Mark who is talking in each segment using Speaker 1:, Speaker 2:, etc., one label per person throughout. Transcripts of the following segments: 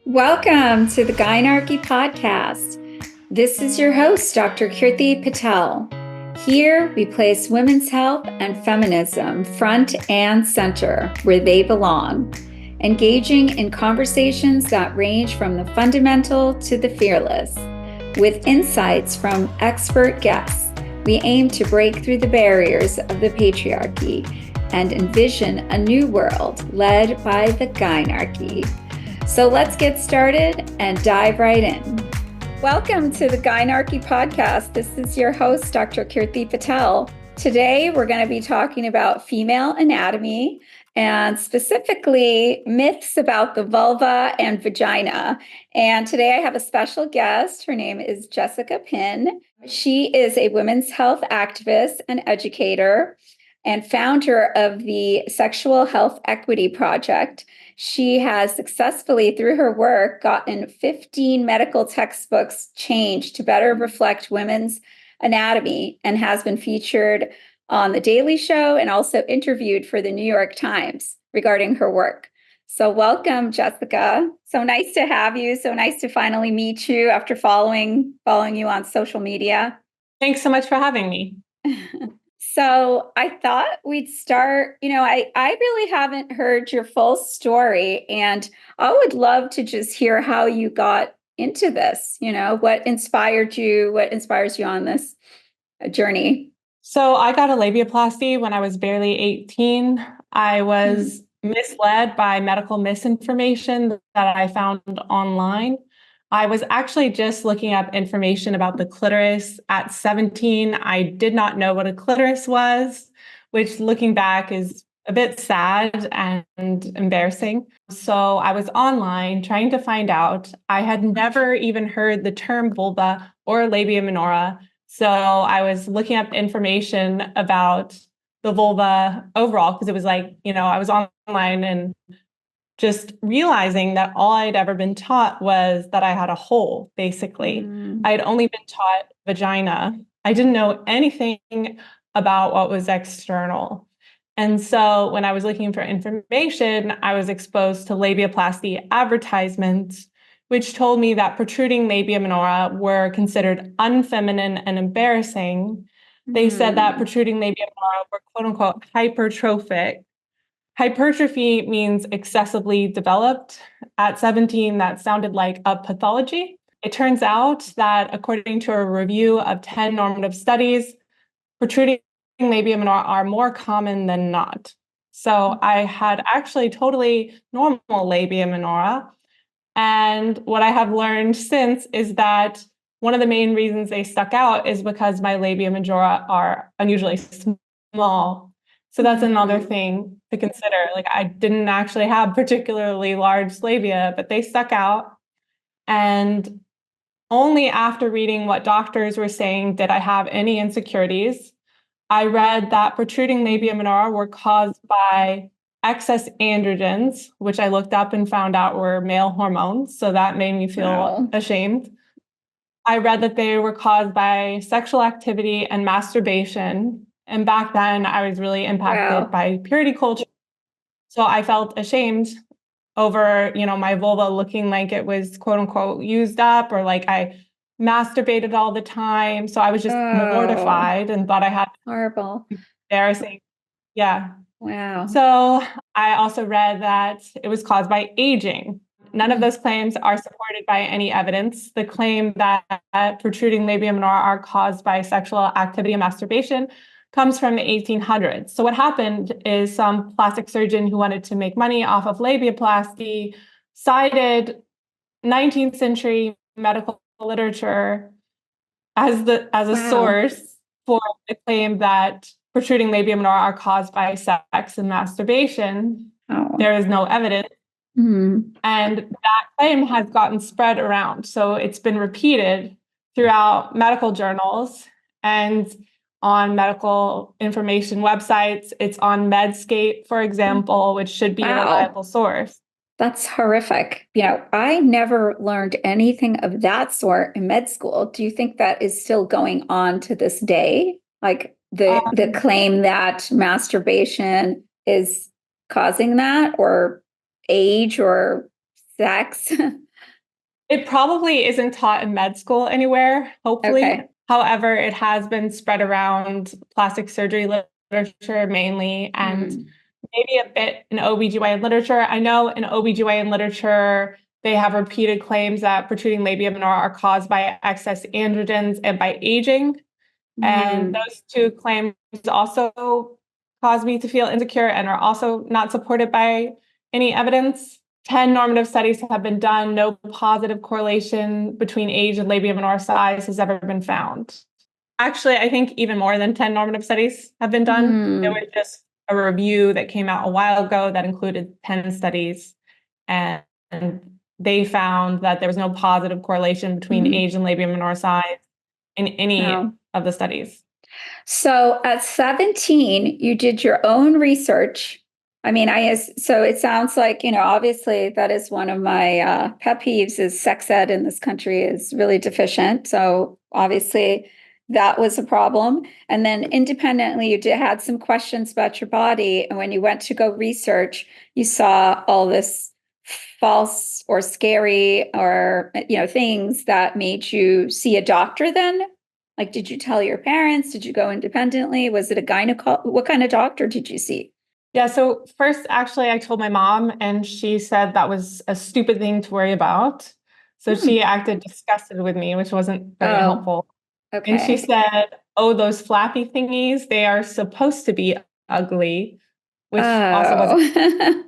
Speaker 1: Welcome to the Gynarchy Podcast. This is your host, Dr. Gynarchy Patel. Here we place women's health and feminism front and center where they belong, engaging in conversations that range from the fundamental to the fearless. With insights from expert guests, we aim to break through the barriers of the patriarchy and envision a new world led by the Gynarchy. So let's get started and dive right in. Welcome to the Gynarchy Podcast. This is your host, Dr. Gynarchy Patel. Today, we're going to be talking about female anatomy and specifically myths about the vulva and vagina. And today I have a special guest. Her name is Jessica Pinn. She is a women's health activist and educator and founder of the Sexual Health Equity Project. She has successfully, through her work, gotten 15 medical textbooks changed to better reflect women's anatomy and has been featured on The Daily Show and also interviewed for the New York Times regarding her work. So welcome, Jessica. So nice to have you. So nice to finally meet you after following you on social media.
Speaker 2: Thanks so much for having me.
Speaker 1: So I thought we'd start, I really haven't heard your full story, and I would love to just hear how you got into this, what inspires you on this journey.
Speaker 2: So I got a labiaplasty when I was barely 18. I was misled by medical misinformation that I found online. I was actually just looking up information about the clitoris at 17. I did not know what a clitoris was, which looking back is a bit sad and embarrassing. So I was online trying to find out. I had never even heard the term vulva or labia minora. So I was looking up information about the vulva overall because it was like, I was online and just realizing that all I'd ever been taught was that I had a hole, basically. I'd only been taught vagina. I didn't know anything about what was external. And so when I was looking for information, I was exposed to labiaplasty advertisements, which told me that protruding labia minora were considered unfeminine and embarrassing. They said that protruding labia minora were quote unquote hypertrophic. Hypertrophy means excessively developed. At 17, that sounded like a pathology. It turns out that according to a review of 10 normative studies, protruding labia minora are more common than not. So I had actually totally normal labia minora. And what I have learned since is that one of the main reasons they stuck out is because my labia majora are unusually small. So that's another thing to consider. Like I didn't actually have particularly large labia, but they stuck out. And only after reading what doctors were saying did I have any insecurities. I read that protruding labia minora were caused by excess androgens, which I looked up and found out were male hormones. So that made me feel ashamed. I read that they were caused by sexual activity and masturbation. And back then I was really impacted by purity culture. So I felt ashamed over, my vulva looking like it was quote unquote used up or like I masturbated all the time. So I was just mortified and thought I had
Speaker 1: horrible,
Speaker 2: embarrassing. Yeah.
Speaker 1: Wow.
Speaker 2: So I also read that it was caused by aging. None of those claims are supported by any evidence. The claim that protruding labia minora are caused by sexual activity and masturbation comes from the 1800s. So what happened is some plastic surgeon who wanted to make money off of labiaplasty cited 19th century medical literature as a source for the claim that protruding labia minora are caused by sex and masturbation. There is no evidence. And that claim has gotten spread around. So it's been repeated throughout medical journals and on medical information websites. It's on Medscape, for example, which should be a reliable source.
Speaker 1: That's horrific. I never learned anything of that sort in med school. Do you think that is still going on to this day? Like the claim that masturbation is causing that, or age or sex?
Speaker 2: It probably isn't taught in med school anywhere, hopefully.
Speaker 1: Okay.
Speaker 2: However, it has been spread around plastic surgery literature mainly, and
Speaker 1: Mm.
Speaker 2: maybe a bit in OBGYN literature. I know in OBGYN literature, they have repeated claims that protruding labia minora are caused by excess androgens and by aging. And
Speaker 1: Mm.
Speaker 2: those two claims also cause me to feel insecure and are also not supported by any evidence. 10 normative studies have been done. No positive correlation between age and labia minora size has ever been found. Actually, I think even more than 10 normative studies have been done. There
Speaker 1: Mm.
Speaker 2: was just a review that came out a while ago that included 10 studies, and they found that there was no positive correlation between
Speaker 1: Mm.
Speaker 2: age and labia minora size in any
Speaker 1: No.
Speaker 2: of the studies.
Speaker 1: So at 17, you did your own research. I mean, so it sounds like, obviously that is one of my pet peeves is sex ed in this country is really deficient. So obviously that was a problem. And then independently, you had some questions about your body. And when you went to go research, you saw all this false or scary or, things that made you see a doctor then. Like, did you tell your parents? Did you go independently? Was it a gynecologist? What kind of doctor did you see?
Speaker 2: Yeah, so first, actually, I told my mom, and she said that was a stupid thing to worry about. So
Speaker 1: Hmm.
Speaker 2: she acted disgusted with me, which wasn't very
Speaker 1: Oh,
Speaker 2: helpful. And she
Speaker 1: okay.
Speaker 2: said, "Oh, those flappy thingies, they are supposed to be ugly," which also wasn't.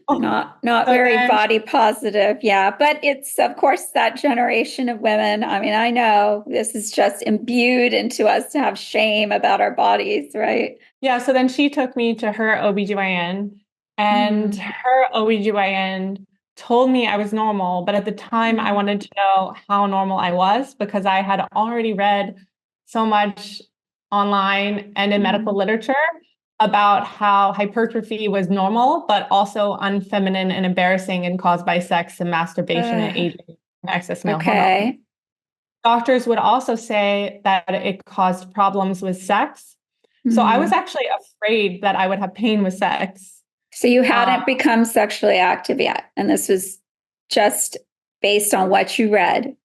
Speaker 1: Oh, not
Speaker 2: So
Speaker 1: very
Speaker 2: then,
Speaker 1: body positive. Yeah, but it's of course that generation of women. I mean, I know this is just imbued into us to have shame about our bodies, right?
Speaker 2: yeah, so then she took me to her OBGYN, and
Speaker 1: Mm.
Speaker 2: her OBGYN told me I was normal, but at the time I
Speaker 1: Mm.
Speaker 2: wanted to know how normal I was because I had already read so much online and in medical
Speaker 1: Mm.
Speaker 2: literature about how hypertrophy was normal, but also unfeminine and embarrassing and caused by sex and masturbation and
Speaker 1: Uh,
Speaker 2: aging and excess male hormone.
Speaker 1: okay.
Speaker 2: Doctors would also say that it caused problems with sex. So I was
Speaker 1: Mm.
Speaker 2: actually afraid that I would have pain with sex.
Speaker 1: So you
Speaker 2: Uh,
Speaker 1: hadn't become sexually active yet, and this was just based on what you read.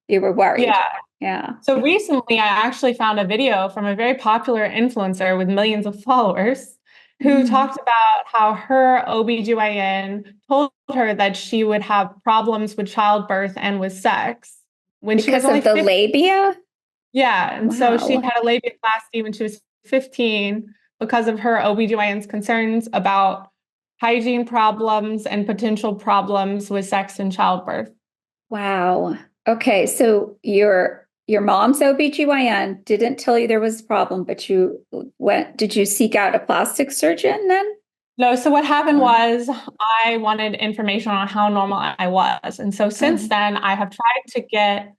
Speaker 1: You were worried.
Speaker 2: yeah.
Speaker 1: Yeah.
Speaker 2: So recently, I actually found a video from a very popular influencer with millions of followers who
Speaker 1: Mm.
Speaker 2: talked about how her OBGYN told her that she would have problems with childbirth and with sex when she was
Speaker 1: Because
Speaker 2: only
Speaker 1: of the
Speaker 2: 15.
Speaker 1: labia?
Speaker 2: Yeah, and so she
Speaker 1: Wow.
Speaker 2: had a labiaplasty when she was 15 because of her OBGYN's concerns about hygiene problems and potential problems with sex and childbirth.
Speaker 1: Wow. Okay, so your mom's OBGYN didn't tell you there was a problem, but did you seek out a plastic surgeon then?
Speaker 2: No, so what happened
Speaker 1: Or
Speaker 2: was I wanted information on how normal I was. And so since
Speaker 1: oh,
Speaker 2: then, I have tried to get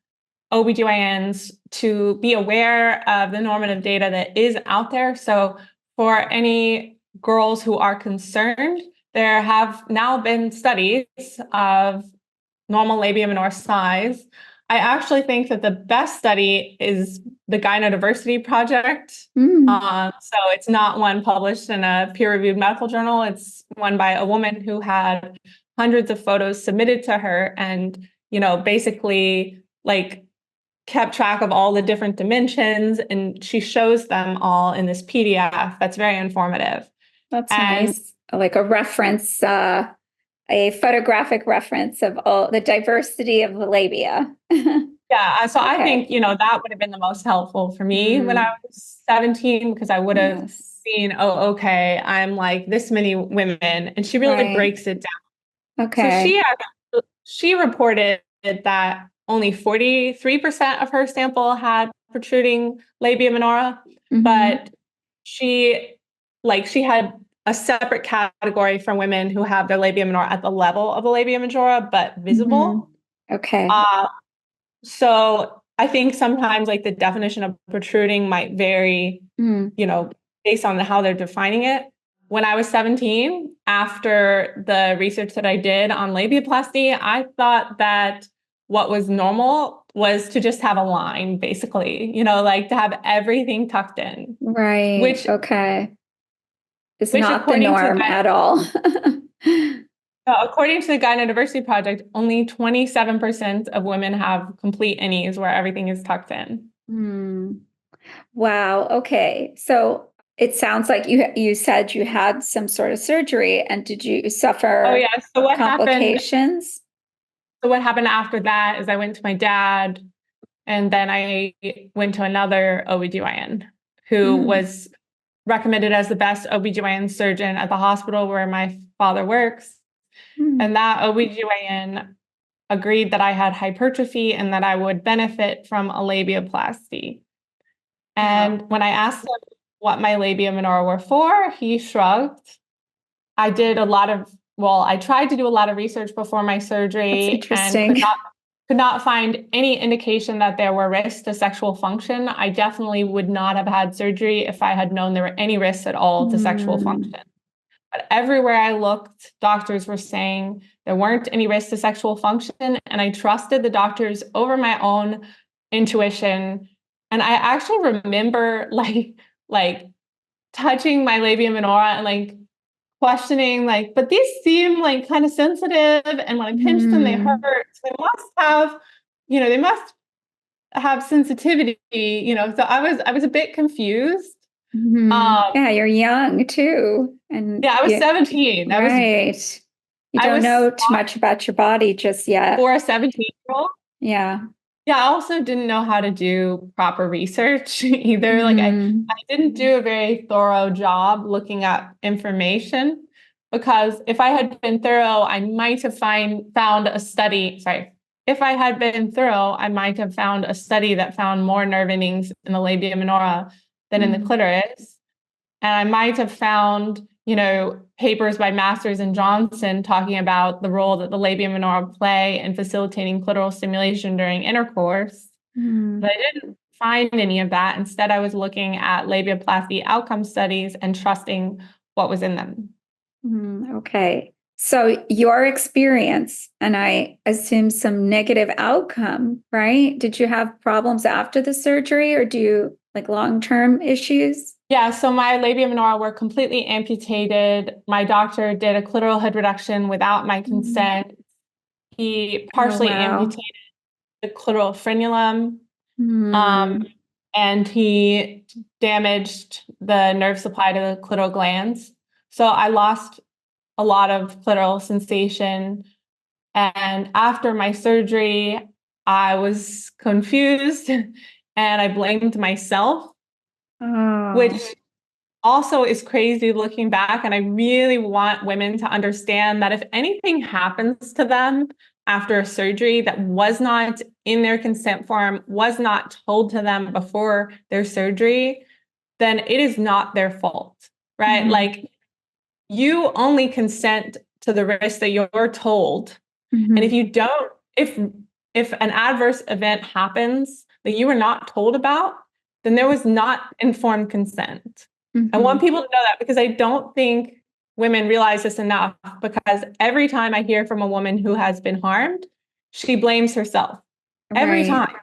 Speaker 2: OBGYNs to be aware of the normative data that is out there. So for any girls who are concerned, there have now been studies of normal labia minora size. I actually think that the best study is the Gynodiversity Project.
Speaker 1: mm,
Speaker 2: So it's not one published in a peer-reviewed medical journal. It's one by a woman who had hundreds of photos submitted to her and, basically like kept track of all the different dimensions and she shows them all in this PDF that's very informative.
Speaker 1: that's
Speaker 2: And
Speaker 1: nice. Like a reference, a photographic reference of all the diversity of the labia.
Speaker 2: yeah, so I
Speaker 1: Okay.
Speaker 2: think, that would have been the most helpful for me when I
Speaker 1: Mm,
Speaker 2: was 17 because I would have
Speaker 1: yes.
Speaker 2: seen, oh, okay, I'm like this many women. And she really
Speaker 1: Right.
Speaker 2: breaks it down. So
Speaker 1: Okay.
Speaker 2: she reported that only 43% of her sample had protruding labia minora,
Speaker 1: Mm-hmm.
Speaker 2: but she had a separate category for women who have their labia minora at the level of the labia majora, but
Speaker 1: Mm-hmm.
Speaker 2: visible.
Speaker 1: Okay.
Speaker 2: Uh, so I think sometimes like the definition of protruding might vary,
Speaker 1: Mm.
Speaker 2: based on how they're defining it. When I was 17, after the research that I did on labiaplasty, I thought that what was normal was to just have a line, basically, like to have everything tucked in,
Speaker 1: Right.
Speaker 2: which
Speaker 1: Okay. It's
Speaker 2: which
Speaker 1: not the
Speaker 2: according to
Speaker 1: norm at all.
Speaker 2: According to the Gynarchy Project, only 27% of women have complete innies where everything is tucked in.
Speaker 1: Wow. Okay. So it sounds like you said you had some sort of surgery, and did you suffer complications?
Speaker 2: What happened after that is I went to my dad, and then I went to another OBGYN who was recommended as the best OBGYN surgeon at the hospital where my father works. And that OBGYN agreed that I had hypertrophy and that I would benefit from a labiaplasty. And when I asked him what my labia minora were for, he shrugged. I tried to do a lot of research before my surgery and could not find any indication that there were risks to sexual function. I definitely would not have had surgery if I had known there were any risks at all to sexual function. But everywhere I looked, doctors were saying there weren't any risks to sexual function, and I trusted the doctors over my own intuition. And I actually remember like touching my labia minora and questioning, but these seem kind of sensitive, and when I pinch them, they hurt. So they must have sensitivity, So I was a bit confused.
Speaker 1: Yeah, you're young too. And
Speaker 2: I was 17.
Speaker 1: Right. You don't know too much about your body just yet.
Speaker 2: For a 17-year-old.
Speaker 1: Yeah.
Speaker 2: Yeah, I also didn't know how to do proper research either. I didn't do a very thorough job looking at information, because if I had been thorough, I might have found a study. Sorry. If I had been thorough, I might have found a study that found more nerve endings in the labia minora than in the clitoris. And I might have found, papers by Masters and Johnson talking about the role that the labia minora play in facilitating clitoral stimulation during intercourse. But I didn't find any of that. Instead, I was looking at labiaplasty outcome studies and trusting what was in them.
Speaker 1: Okay. So your experience, and I assume some negative outcome, right? Did you have problems after the surgery, or do you long-term issues?
Speaker 2: Yeah, so my labia minora were completely amputated. My doctor did a clitoral head reduction without my consent. He partially amputated the clitoral frenulum, and he damaged the nerve supply to the clitoral glands. So I lost a lot of clitoral sensation. And after my surgery, I was confused and I blamed myself. Which also is crazy looking back. And I really want women to understand that if anything happens to them after a surgery that was not in their consent form, was not told to them before their surgery, then it is not their fault, right? You only consent to the risk that you're told. And if you don't, if an adverse event happens that you were not told about, then there was not informed consent. I want people to know that, because I don't think women realize this enough, because every time I hear from a woman who has been harmed, she blames herself. Every time.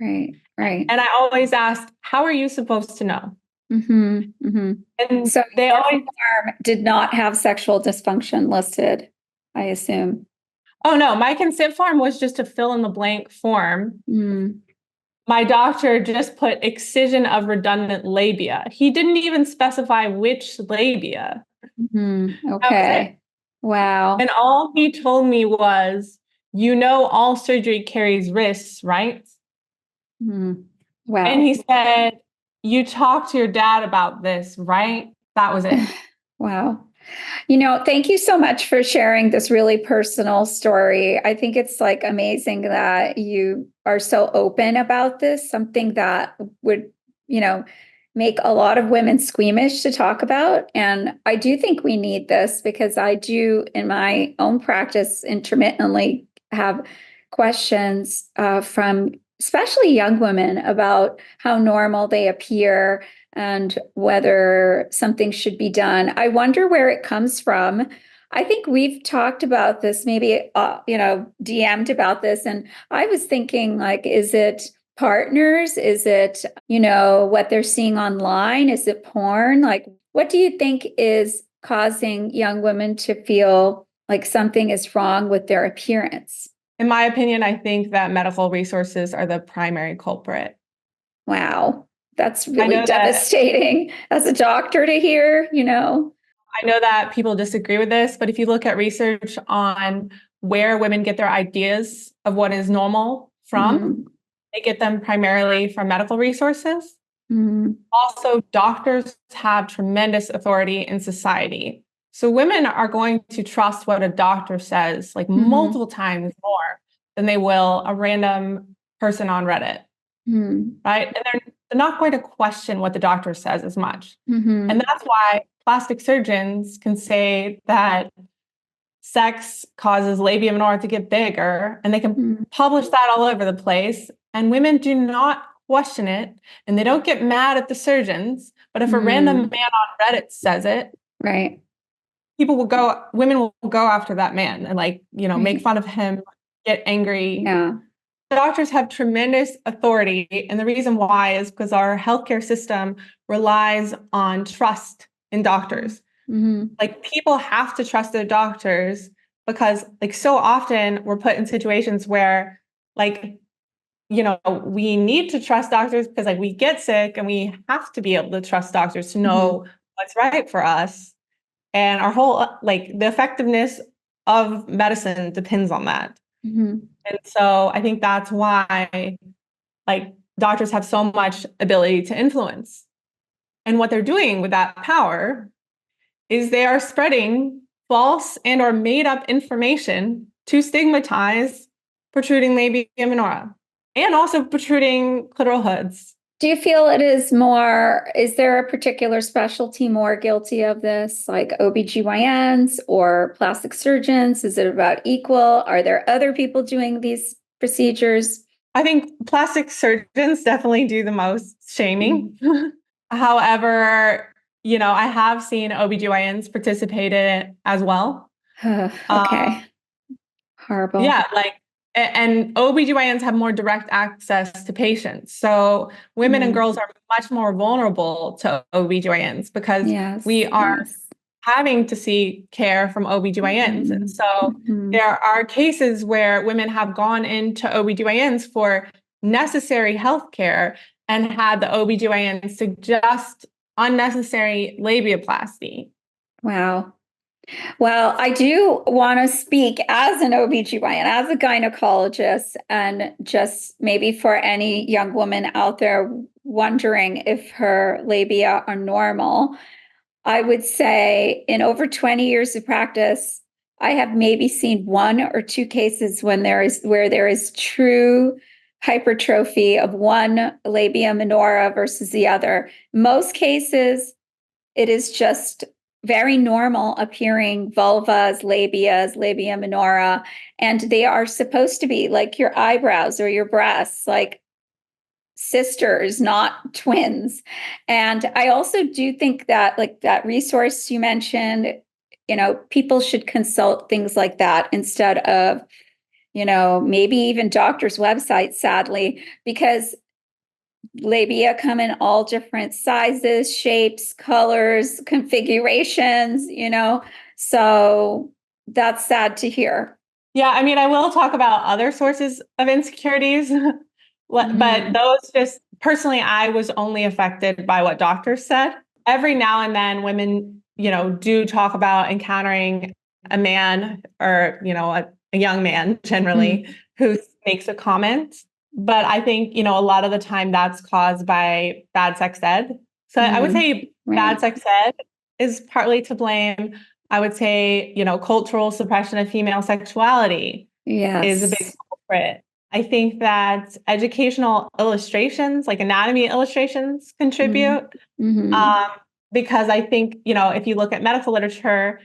Speaker 1: Right.
Speaker 2: And I always ask, how are you supposed to know? And
Speaker 1: so
Speaker 2: they always
Speaker 1: did not have sexual dysfunction listed, I assume.
Speaker 2: Oh, no, my consent form was just a fill in the blank form. My doctor just put excision of redundant labia. He didn't even specify which labia.
Speaker 1: Okay. Wow.
Speaker 2: And all he told me was, all surgery carries risks, right?
Speaker 1: Wow.
Speaker 2: And he said, you talked to your dad about this, right? That was it.
Speaker 1: Wow. Thank you so much for sharing this really personal story. I think it's amazing that you are so open about this, something that would, make a lot of women squeamish to talk about. And I do think we need this, because I do, in my own practice, intermittently have questions from especially young women about how normal they appear and whether something should be done. I wonder where it comes from. I think we've talked about this, maybe, DM'd about this. And I was thinking, is it partners? Is it, what they're seeing online? Is it porn? What do you think is causing young women to feel like something is wrong with their appearance?
Speaker 2: In my opinion, I think that medical resources are the primary culprit.
Speaker 1: Wow. That's really devastating as a doctor to hear,
Speaker 2: I know that people disagree with this, but if you look at research on where women get their ideas of what is normal from, they get them primarily from medical resources. Also, doctors have tremendous authority in society. So women are going to trust what a doctor says like multiple times more than they will a random person on Reddit, right? And they're not going to question what the doctor says as much. And that's why plastic surgeons can say that sex causes labia minora to get bigger, and they can publish that all over the place. And women do not question it, and they don't get mad at the surgeons. But if a random man on Reddit says it,
Speaker 1: right,
Speaker 2: women will go after that man and make fun of him, get angry.
Speaker 1: Yeah.
Speaker 2: Doctors have tremendous authority, and the reason why is because our healthcare system relies on trust in doctors. Like, people have to trust their doctors because so often we're put in situations where we need to trust doctors because we get sick, and we have to be able to trust doctors to know what's right for us. And our whole the effectiveness of medicine depends on that. And so I think that's why doctors have so much ability to influence. And what they're doing with that power is they are spreading false and or made up information to stigmatize protruding labia minora and also protruding clitoral hoods.
Speaker 1: Do you feel is there a particular specialty more guilty of this, like OBGYNs or plastic surgeons? Is it about equal? Are there other people doing these procedures?
Speaker 2: I think plastic surgeons definitely do the most shaming. However, I have seen OBGYNs participate in it as well.
Speaker 1: Okay. Horrible.
Speaker 2: Yeah, and OBGYNs have more direct access to patients. So women and girls are much more vulnerable to OBGYNs because we are having to seek care from OBGYNs. And so there are cases where women have gone into OBGYNs for necessary health care and had the OBGYN suggest unnecessary labiaplasty.
Speaker 1: Wow. Well, I do want to speak as an OBGYN, as a gynecologist, and just maybe for any young woman out there wondering if her labia are normal. I would say in over 20 years of practice, I have maybe seen one or two cases where there is true hypertrophy of one labia minora versus the other. Most cases, it is just very normal appearing vulvas, labias, labia minora, and they are supposed to be like your eyebrows or your breasts, like sisters, not twins. And I also do think that, like that resource you mentioned, people should consult things like that instead of, maybe even doctors' websites, sadly, because labia come in all different sizes, shapes, colors, configurations, so that's sad to hear.
Speaker 2: Yeah, I mean, I will talk about other sources of insecurities, but those just personally, I was only affected by what doctors said. Every now and then women, do talk about encountering a man or, a young man generally who makes a comment. But I think, a lot of the time that's caused by bad sex ed. So I would say bad sex ed is partly to blame. I would say, cultural suppression of female sexuality is a big culprit. I think that educational illustrations, like anatomy illustrations, contribute. Because I think, if you look at medical literature,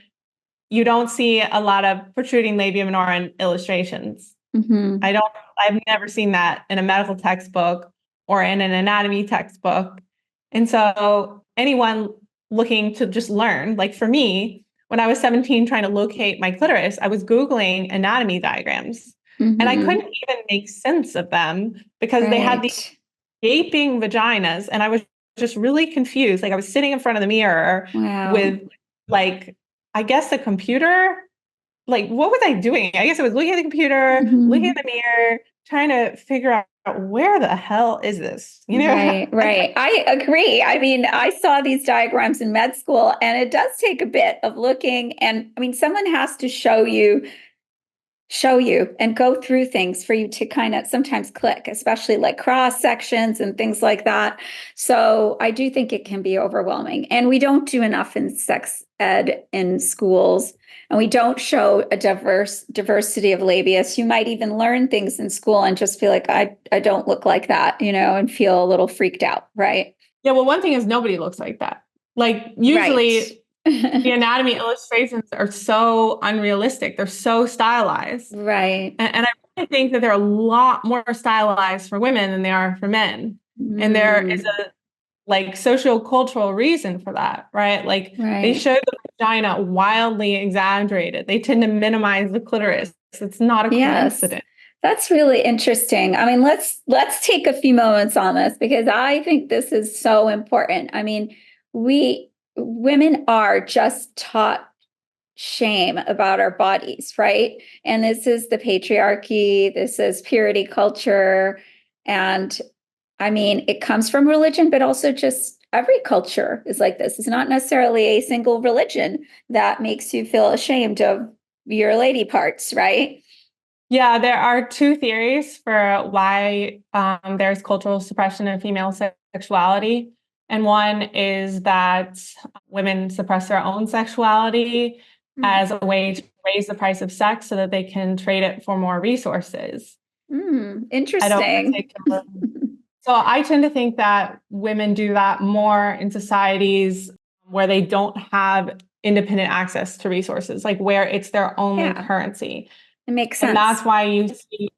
Speaker 2: you don't see a lot of protruding labia minora in illustrations. I've never seen that in a medical textbook or in an anatomy textbook. And so anyone looking to just learn, like for me, when I was 17 trying to locate my clitoris, I was Googling anatomy diagrams and I couldn't even make sense of them because they had these gaping vaginas and I was just really confused. Like I was sitting in front of the mirror with I guess a computer like, what was I doing? I guess I was looking at the computer, looking at the mirror, trying to figure out where the hell is this?
Speaker 1: Right, right. I agree. I mean, I saw these diagrams in med school, and it does take a bit of looking. And I mean, someone has to show you and go through things for you to kind of sometimes click, especially like cross sections and things like that. So I do think it can be overwhelming. And we don't do enough in sex ed in schools. And we don't show a diversity of labias. You might even learn things in school and just feel like I don't look like that, and feel a little freaked out, right?
Speaker 2: Yeah, well, one thing is nobody looks like that. Like usually the anatomy illustrations are so unrealistic. They're so stylized.
Speaker 1: Right.
Speaker 2: And I really think that they're a lot more stylized for women than they are for men. And there is a like social-cultural reason for that, right? Like they show the vagina wildly exaggerated. They tend to minimize the clitoris. It's not a coincidence.
Speaker 1: That's really interesting. I mean, let's take a few moments on this because I think this is so important. I mean, women are just taught shame about our bodies, right? And this is the patriarchy, this is purity culture. And I mean, it comes from religion, but also just every culture is like this. It's not necessarily a single religion that makes you feel ashamed of your lady parts, right?
Speaker 2: Yeah, there are two theories for why there's cultural suppression of female sexuality. And one is that women suppress their own sexuality as a way to raise the price of sex so that they can trade it for more resources.
Speaker 1: Interesting.
Speaker 2: So I tend to think that women do that more in societies where they don't have independent access to resources, like where it's their only currency.
Speaker 1: It makes sense.
Speaker 2: And that's why you see,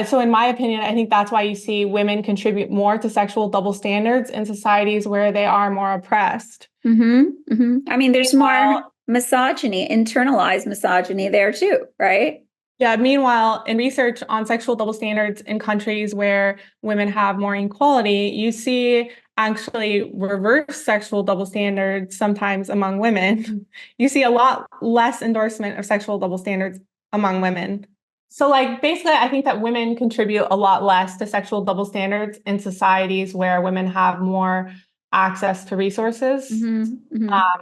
Speaker 2: so in my opinion, I think that's why you see women contribute more to sexual double standards in societies where they are more oppressed.
Speaker 1: I mean, there's more misogyny, internalized misogyny there too, right?
Speaker 2: Yeah. Meanwhile, in research on sexual double standards in countries where women have more equality, you see actually reverse sexual double standards sometimes among women. You see a lot less endorsement of sexual double standards among women. So like basically, I think that women contribute a lot less to sexual double standards in societies where women have more access to resources,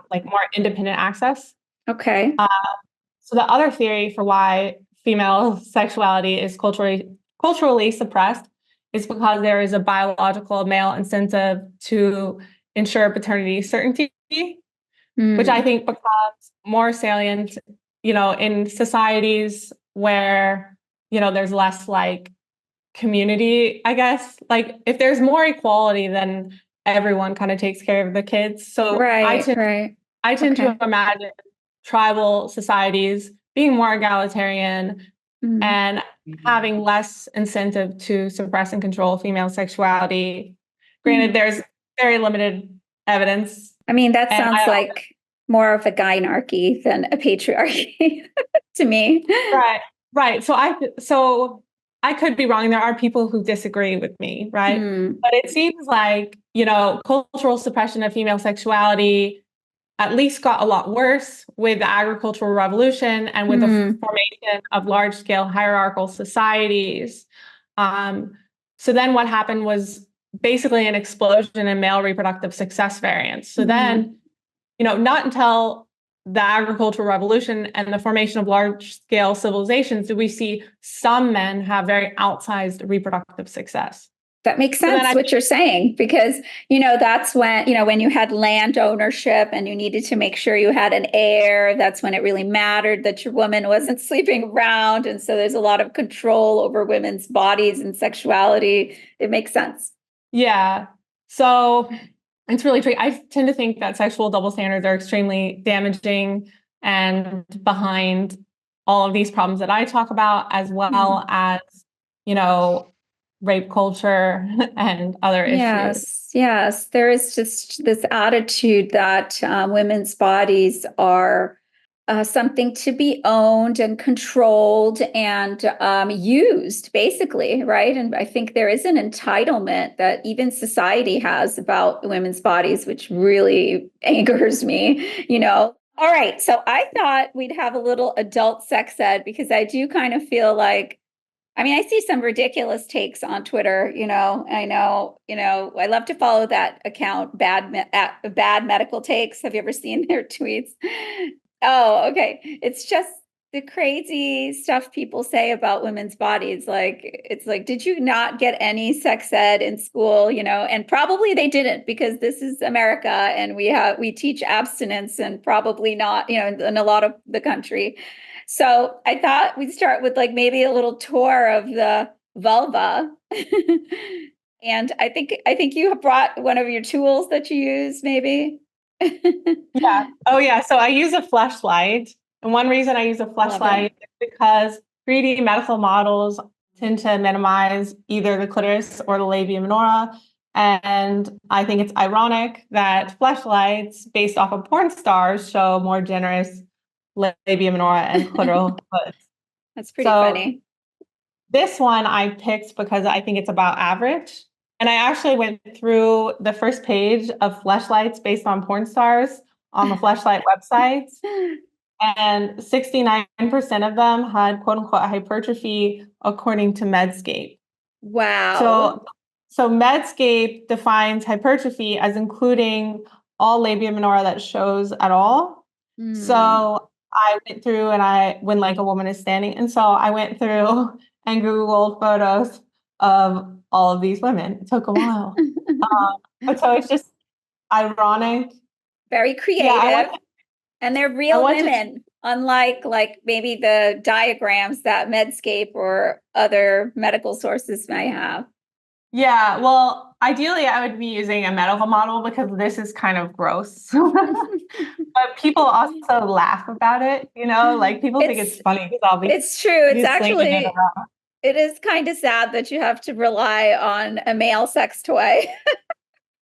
Speaker 2: like more independent access.
Speaker 1: Okay.
Speaker 2: So the other theory for why female sexuality is culturally suppressed is because there is a biological male incentive to ensure paternity certainty, which I think becomes more salient, in societies where, there's less like community, I guess. Like if there's more equality, then everyone kind of takes care of the kids. So I tend to imagine tribal societies being more egalitarian and having less incentive to suppress and control female sexuality. Granted, there's very limited evidence.
Speaker 1: I mean, that sounds like more of a gynarchy than a patriarchy to me.
Speaker 2: Right. So I could be wrong. There are people who disagree with me, right? But it seems like, cultural suppression of female sexuality at least got a lot worse with the agricultural revolution and with the formation of large-scale hierarchical societies. So then what happened was basically an explosion in male reproductive success variance. So then, not until the agricultural revolution and the formation of large-scale civilizations did we see some men have very outsized reproductive success.
Speaker 1: That makes sense what you're saying, because, that's when, when you had land ownership and you needed to make sure you had an heir, that's when it really mattered that your woman wasn't sleeping around. And so there's a lot of control over women's bodies and sexuality. It makes sense.
Speaker 2: Yeah. So it's really tricky. I tend to think that sexual double standards are extremely damaging and behind all of these problems that I talk about, as well as, rape culture and other issues.
Speaker 1: Yes. There is just this attitude that women's bodies are something to be owned and controlled and used, basically, right? And I think there is an entitlement that even society has about women's bodies, which really angers me. All right. So I thought we'd have a little adult sex ed because I do kind of feel like, I mean, I see some ridiculous takes on Twitter, I know, I love to follow that account, bad medical takes. Have you ever seen their tweets? Oh, okay. It's just the crazy stuff people say about women's bodies. Like, it's like, did you not get any sex ed in school? And probably they didn't, because this is America and we teach abstinence, and probably not, in a lot of the country. So I thought we'd start with like maybe a little tour of the vulva. And I think you have brought one of your tools that you use, maybe.
Speaker 2: Yeah. Oh, yeah. So I use a fleshlight. And one reason I use a fleshlight is because 3D medical models tend to minimize either the clitoris or the labia minora. And I think it's ironic that fleshlights based off of porn stars show more generous labia minora and clitoral hoods.
Speaker 1: That's pretty funny.
Speaker 2: This one I picked because I think it's about average. And I actually went through the first page of fleshlights based on porn stars on the fleshlight websites. And 69% of them had quote unquote hypertrophy according to Medscape.
Speaker 1: Wow.
Speaker 2: So Medscape defines hypertrophy as including all labia minora that shows at all. So I went through when like a woman is standing. And so I went through and Googled photos of all of these women. It took a while. But so it's just ironic.
Speaker 1: Very creative. And they're real women, unlike like maybe the diagrams that Medscape or other medical sources may have.
Speaker 2: Yeah, well, ideally I would be using a medical model because this is kind of gross. But people also laugh about it, like people think it's funny because I'll be
Speaker 1: It's true. It's actually it is kind of sad that you have to rely on a male sex toy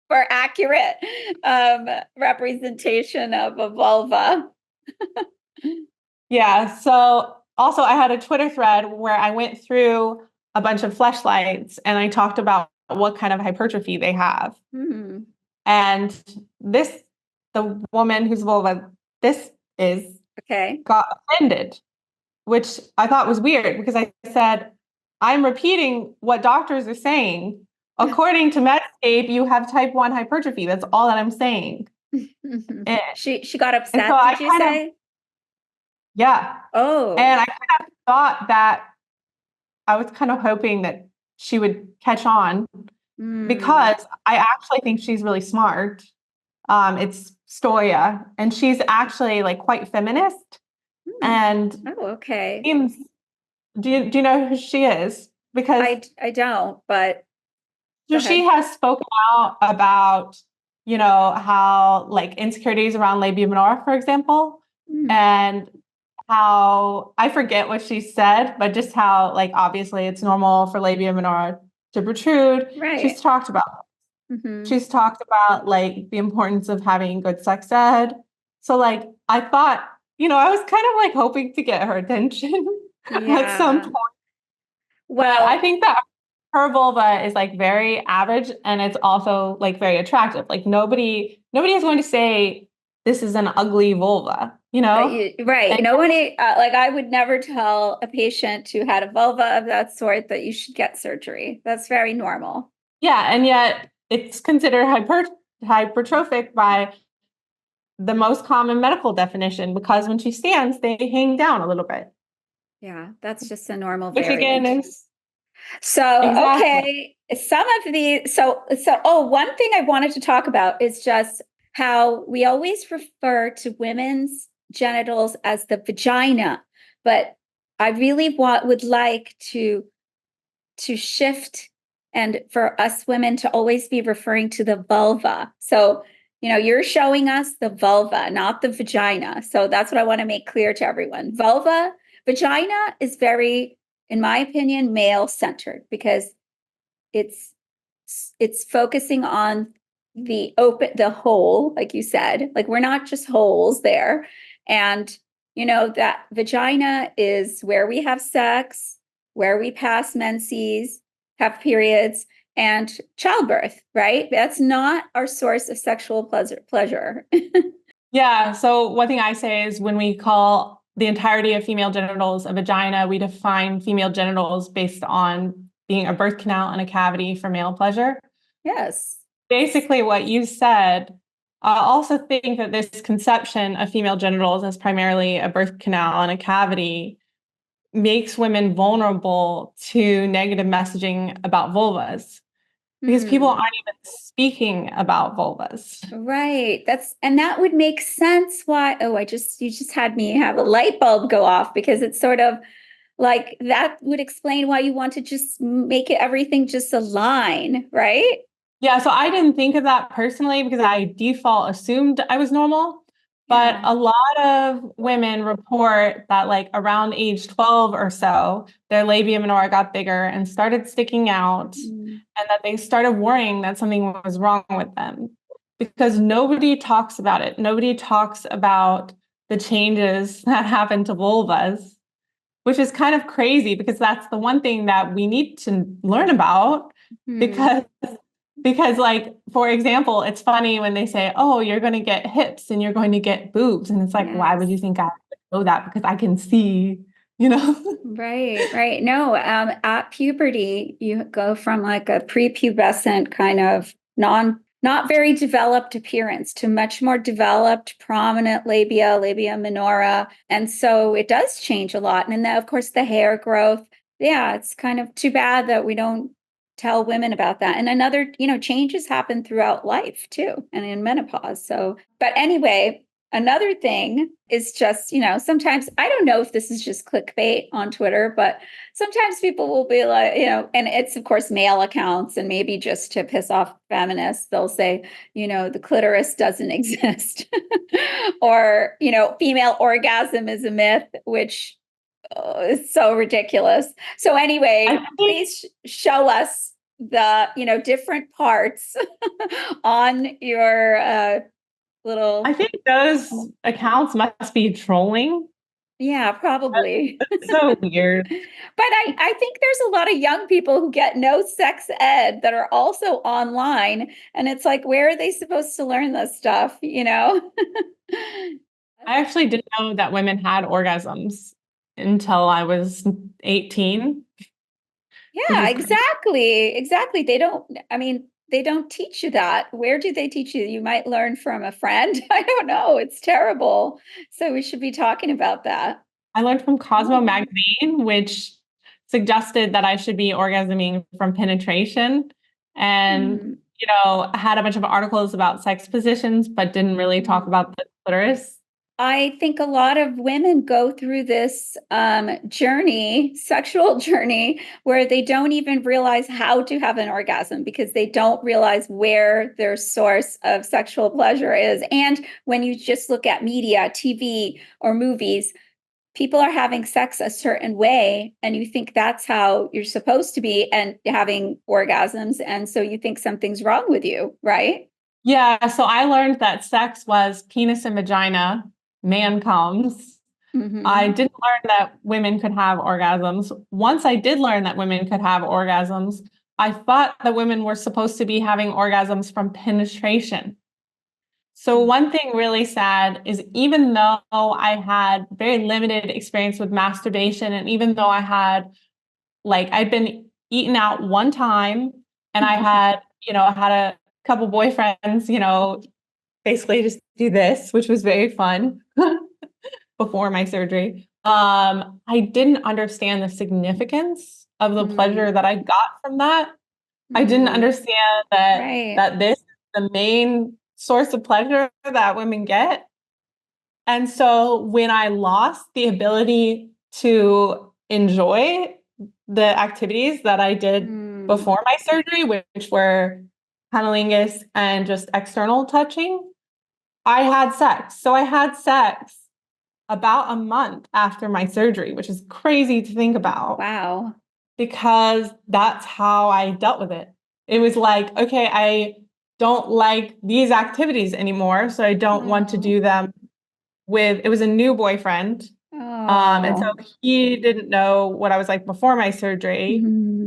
Speaker 1: for accurate representation of a vulva.
Speaker 2: Yeah. So also I had a Twitter thread where I went through a bunch of fleshlights and I talked about what kind of hypertrophy they have. And the woman whose vulva this is, got offended, which I thought was weird because I said, I'm repeating what doctors are saying. According to Medscape, you have type 1 hypertrophy. That's all that I'm saying.
Speaker 1: She got upset, so did you say?
Speaker 2: Yeah.
Speaker 1: Oh.
Speaker 2: And I kind of thought that I was kind of hoping that she would catch on because I actually think she's really smart. It's Stoya, and she's actually like quite feminist. And seems, do you know who she is? Because
Speaker 1: I don't, but
Speaker 2: so she has spoken out about, how like insecurities around labia minora, for example, and how I forget what she said, but just how like obviously it's normal for labia minora to protrude.
Speaker 1: Right.
Speaker 2: She's talked about She's talked about like the importance of having good sex ed. So like I thought, I was kind of like hoping to get her attention at some point. Well, I think that her vulva is like very average and it's also like very attractive. Like nobody is going to say this is an ugly vulva,
Speaker 1: Right. And nobody, like I would never tell a patient who had a vulva of that sort that you should get surgery. That's very normal.
Speaker 2: Yeah. And yet it's considered hypertrophic by the most common medical definition because when she stands, they hang down a little bit.
Speaker 1: Yeah, that's just a normal
Speaker 2: Which
Speaker 1: variant.
Speaker 2: again is
Speaker 1: okay. Some of the one thing I wanted to talk about is just how we always refer to women's genitals as the vagina, but I really would like to shift and for us women to always be referring to the vulva. So, you're showing us the vulva, not the vagina. So that's what I want to make clear to everyone. Vagina is very, in my opinion, male-centered because it's focusing on the hole, like you said. Like we're not just holes there. And, that vagina is where we have sex, where we pass menses, have periods, and childbirth, right? That's not our source of sexual pleasure.
Speaker 2: Yeah. So one thing I say is when we call the entirety of female genitals a vagina, we define female genitals based on being a birth canal and a cavity for male pleasure.
Speaker 1: Yes.
Speaker 2: Basically, what you said. I also think that this conception of female genitals as primarily a birth canal and a cavity makes women vulnerable to negative messaging about vulvas because people aren't even speaking about vulvas.
Speaker 1: Right. And that would make sense why, you just had me have a light bulb go off, because it's sort of like that would explain why you want to just make it everything just a line, right?
Speaker 2: Yeah, so I didn't think of that personally because I default assumed I was normal. But
Speaker 1: Yeah.
Speaker 2: a lot of women report that like around age 12 or so, their labia minora got bigger and started sticking out, and that they started worrying that something was wrong with them because nobody talks about it. Nobody talks about the changes that happen to vulvas, which is kind of crazy because that's the one thing that we need to learn about because like, for example, it's funny when they say, oh, you're going to get hips and you're going to get boobs. And it's like, why would you think I know that? Because I can see, you know?
Speaker 1: Right. No, at puberty, you go from like a prepubescent kind of not very developed appearance to much more developed, prominent labia minora. And so it does change a lot. And then, of course, the hair growth. Yeah, it's kind of too bad that we don't tell women about that. And another, changes happen throughout life too, and in menopause. So, but anyway, another thing is just, sometimes I don't know if this is just clickbait on Twitter, but sometimes people will be like, and it's of course male accounts, and maybe just to piss off feminists, they'll say, the clitoris doesn't exist, or, female orgasm is a myth, which is so ridiculous. So anyway, please show us the, different parts on your little.
Speaker 2: I think those accounts must be trolling.
Speaker 1: Yeah, probably.
Speaker 2: That's so weird.
Speaker 1: But I think there's a lot of young people who get no sex ed that are also online. And it's like, where are they supposed to learn this stuff?
Speaker 2: I actually didn't know that women had orgasms until I was 18.
Speaker 1: Yeah, exactly. They don't teach you that. Where do they teach you? You might learn from a friend. I don't know. It's terrible. So we should be talking about that.
Speaker 2: I learned from Cosmo magazine, which suggested that I should be orgasming from penetration. And, I had a bunch of articles about sex positions, but didn't really talk about the clitoris.
Speaker 1: I think a lot of women go through this sexual journey, where they don't even realize how to have an orgasm because they don't realize where their source of sexual pleasure is. And when you just look at media, TV, or movies, people are having sex a certain way, and you think that's how you're supposed to be and having orgasms. And so you think something's wrong with you, right?
Speaker 2: Yeah. So I learned that sex was penis and vagina, man comes. I didn't learn that women could have orgasms. Once I did learn that women could have orgasms, I thought that women were supposed to be having orgasms from penetration. So one thing really sad is even though I had very limited experience with masturbation, and even though I'd been eaten out one time, and I had, I had a couple boyfriends, basically just do this, which was very fun before my surgery. I didn't understand the significance of the pleasure that I got from that. I didn't understand that this is the main source of pleasure that women get. And so when I lost the ability to enjoy the activities that I did before my surgery, which were cunnilingus and just external touching, I had sex. So I had sex about a month after my surgery, which is crazy to think about.
Speaker 1: Wow.
Speaker 2: Because that's how I dealt with it. It was like, okay, I don't like these activities anymore, so I don't want to do them it was a new boyfriend. And so he didn't know what I was like before my surgery.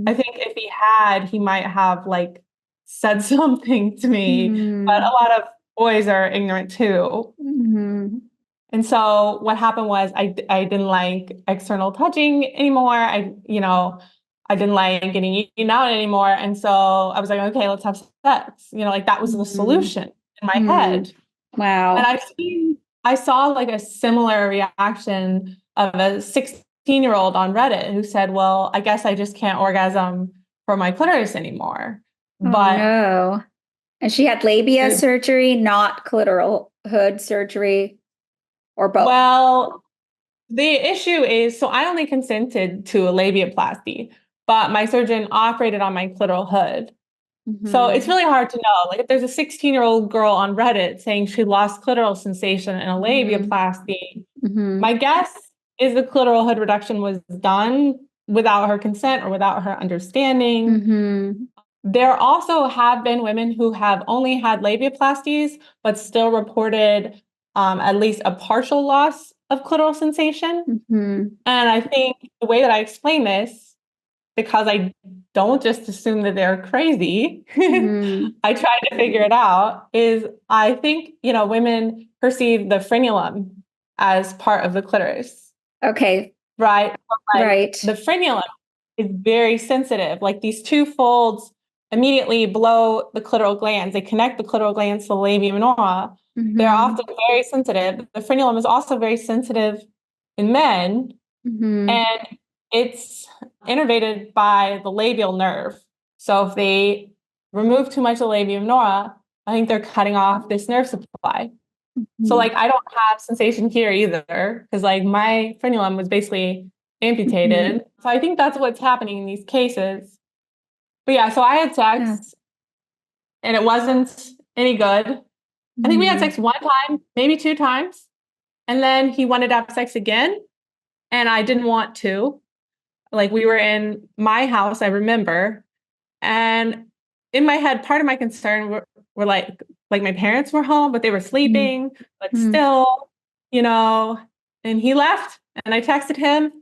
Speaker 2: I think if he might have like said something to me, but a lot of boys are ignorant too.
Speaker 1: Mm-hmm.
Speaker 2: And so what happened was I didn't like external touching anymore. I didn't like getting eaten out anymore. And so I was like, okay, let's have sex. Like that was the solution in my head.
Speaker 1: Wow.
Speaker 2: And I saw like a similar reaction of a 16-year-old on Reddit who said, well, I guess I just can't orgasm for my clitoris anymore.
Speaker 1: Oh,
Speaker 2: But
Speaker 1: no. And she had labia surgery, not clitoral hood surgery, or both.
Speaker 2: Well, the issue is, so I only consented to a labiaplasty, but my surgeon operated on my clitoral hood. So it's really hard to know. Like if there's a 16-year-old girl on Reddit saying she lost clitoral sensation in a labiaplasty, my guess is the clitoral hood reduction was done without her consent or without her understanding. There also have been women who have only had labiaplasties, but still reported at least a partial loss of clitoral sensation. And I think the way that I explain this, because I don't just assume that they're crazy, I tried to figure it out, is I think, women perceive the frenulum as part of the clitoris.
Speaker 1: Okay.
Speaker 2: Right?
Speaker 1: Right.
Speaker 2: The frenulum is very sensitive. Like these two folds immediately below the clitoral glands, they connect the clitoral glands to the labia minora. They're often very sensitive. The frenulum is also very sensitive in men, and it's innervated by the labial nerve. So if they remove too much of the labia minora, I think they're cutting off this nerve supply. So like I don't have sensation here either, because like my frenulum was basically amputated. So I think that's what's happening in these cases. But yeah, so I had sex and it wasn't any good. I think we had sex one time, maybe two times. And then he wanted to have sex again. And I didn't want to. Like we were in my house, I remember. And in my head, part of my concern were like my parents were home, but they were sleeping, but still, and he left and I texted him,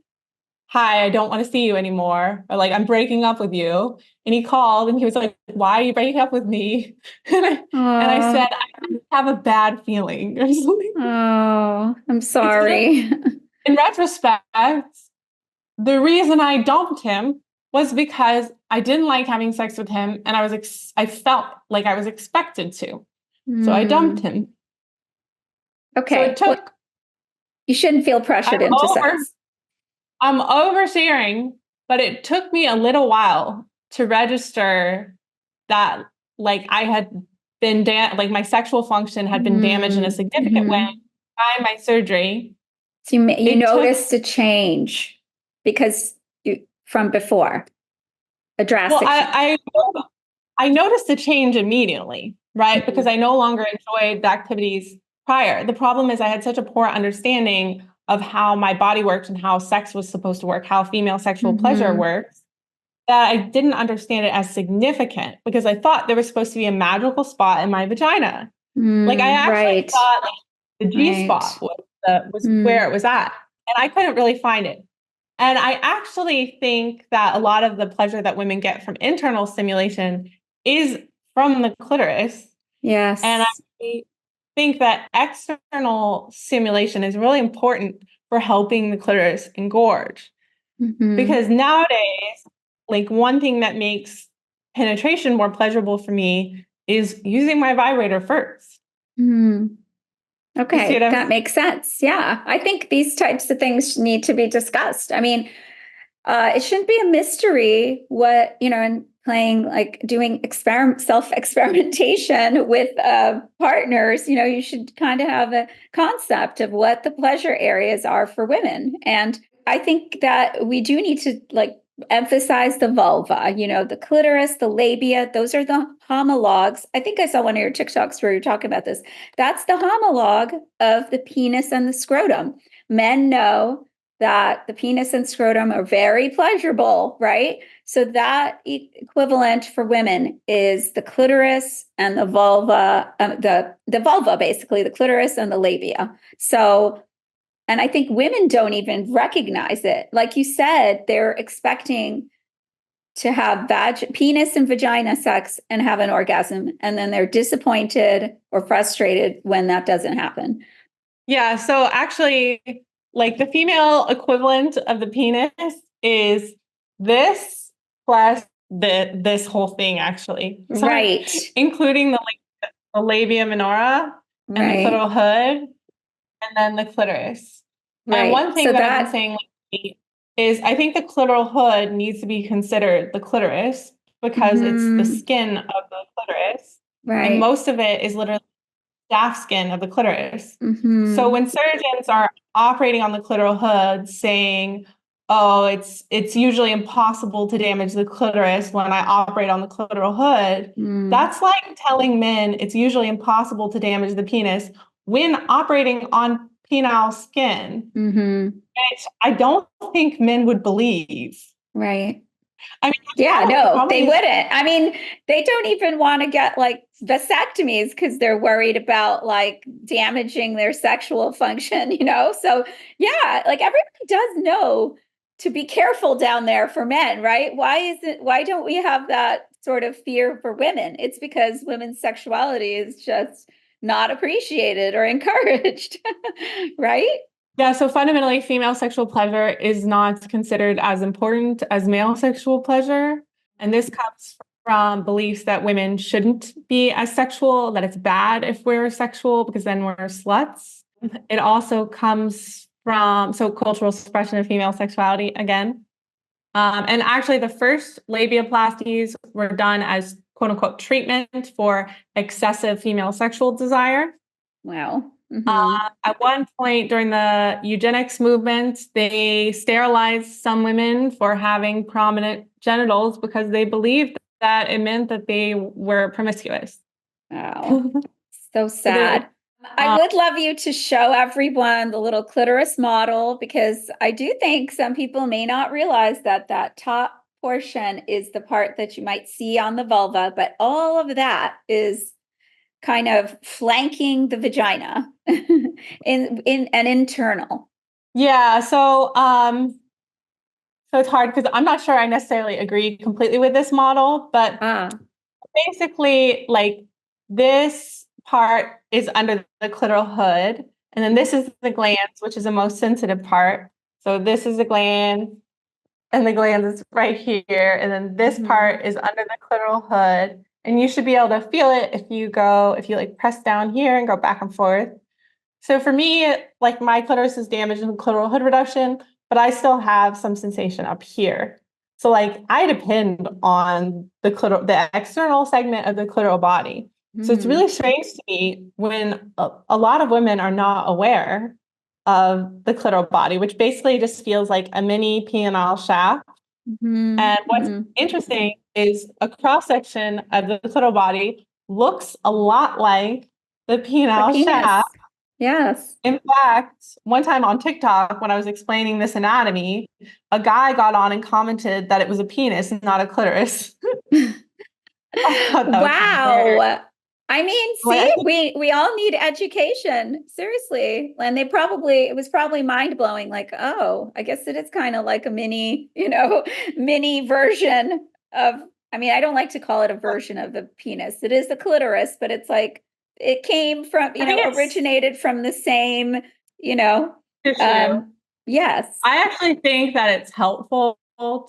Speaker 2: hi, I don't want to see you anymore. Or like, I'm breaking up with you. And he called and he was like, why are you breaking up with me? and I said, I have a bad feeling or something.
Speaker 1: Oh, I'm sorry.
Speaker 2: In retrospect, the reason I dumped him was because I didn't like having sex with him and I felt like I was expected to. So I dumped him.
Speaker 1: Okay.
Speaker 2: So it took...
Speaker 1: You shouldn't feel pressured into sex.
Speaker 2: I'm oversharing, but it took me a little while to register that like I had been like my sexual function had been damaged in a significant way by my surgery.
Speaker 1: So you noticed a change because from before, a drastic change.
Speaker 2: I noticed the change immediately, right? Because I no longer enjoyed the activities prior. The problem is I had such a poor understanding of how my body worked and how sex was supposed to work, how female sexual pleasure works, that I didn't understand it as significant because I thought there was supposed to be a magical spot in my vagina. Like I actually thought like, the G spot was where it was at, and I couldn't really find it. And I actually think that a lot of the pleasure that women get from internal stimulation is from the clitoris.
Speaker 1: Yes.
Speaker 2: And I think that external stimulation is really important for helping the clitoris engorge. Because nowadays, like one thing that makes penetration more pleasurable for me is using my vibrator first.
Speaker 1: Okay, that makes sense. Yeah, I think these types of things need to be discussed. I mean, it shouldn't be a mystery what, and playing, like doing self-experimentation with partners, you should kind of have a concept of what the pleasure areas are for women. And I think that we do need to emphasize the vulva, the clitoris, the labia, those are the homologs. I think I saw one of your TikToks where you're talking about this. That's the homolog of the penis and the scrotum. Men know that the penis and scrotum are very pleasurable, right? So that equivalent for women is the clitoris and the vulva, the vulva, basically, the clitoris and the labia. So, and I think women don't even recognize it. Like you said, they're expecting to have penis and vagina sex and have an orgasm, and then they're disappointed or frustrated when that doesn't happen.
Speaker 2: Yeah, so actually, like the female equivalent of the penis is this plus this whole thing, actually. So
Speaker 1: Right.
Speaker 2: including the labia minora and the
Speaker 1: Right.
Speaker 2: clitoral hood, and then the clitoris. And
Speaker 1: Right.
Speaker 2: one thing
Speaker 1: So
Speaker 2: that I've been saying lately is I think the clitoral hood needs to be considered the clitoris because it's the skin of the clitoris. And
Speaker 1: right.
Speaker 2: most of it is literally staph skin of the clitoris.
Speaker 1: Mm-hmm.
Speaker 2: So when surgeons are operating on the clitoral hood saying, oh, it's usually impossible to damage the clitoris when I operate on the clitoral hood, that's like telling men it's usually impossible to damage the penis when operating on penile skin. Which I don't think men would believe.
Speaker 1: Right.
Speaker 2: I mean,
Speaker 1: yeah, no, they wouldn't. I mean, they don't even want to get like vasectomies because they're worried about like damaging their sexual function, you know? So, yeah, like everybody does know to be careful down there for men, right? Why don't we have that sort of fear for women? It's because women's sexuality is just not appreciated or encouraged, right?
Speaker 2: Yeah, so fundamentally, female sexual pleasure is not considered as important as male sexual pleasure. And this comes from beliefs that women shouldn't be as sexual, that it's bad if we're sexual because then we're sluts. It also comes from cultural suppression of female sexuality again. And actually, the first labiaplasties were done as quote unquote treatment for excessive female sexual desire.
Speaker 1: Wow.
Speaker 2: At one point during the eugenics movement, they sterilized some women for having prominent genitals because they believed that it meant that they were promiscuous.
Speaker 1: Wow. So sad. I would love you to show everyone the little clitoris model because I do think some people may not realize that that top portion is the part that you might see on the vulva, but all of that is kind of flanking the vagina in an internal.
Speaker 2: Yeah, so it's hard because I'm not sure I necessarily agree completely with this model, but basically, like this part is under the clitoral hood, and then this is the glans, which is the most sensitive part. So this is the gland, and the gland is right here, and then this part is under the clitoral hood, and you should be able to feel it if you like press down here and go back and forth. So for me, like my clitoris is damaged in clitoral hood reduction, but I still have some sensation up here. So like I depend on the external segment of the clitoral body. So it's really strange to me when a lot of women are not aware of the clitoral body, which basically just feels like a mini penile shaft. And what's interesting is a cross-section of the clitoral body looks a lot like the penile shaft.
Speaker 1: Yes.
Speaker 2: In fact, one time on TikTok, when I was explaining this anatomy, a guy got on and commented that it was a penis and not a clitoris.
Speaker 1: Wow. I mean, see, we all need education. Seriously. And it was probably mind-blowing, like, oh, I guess it is kind of like a mini version of, I mean, I don't like to call it a version of the penis. It is the clitoris, but it's like it came from, originated from the same, yes.
Speaker 2: I actually think that it's helpful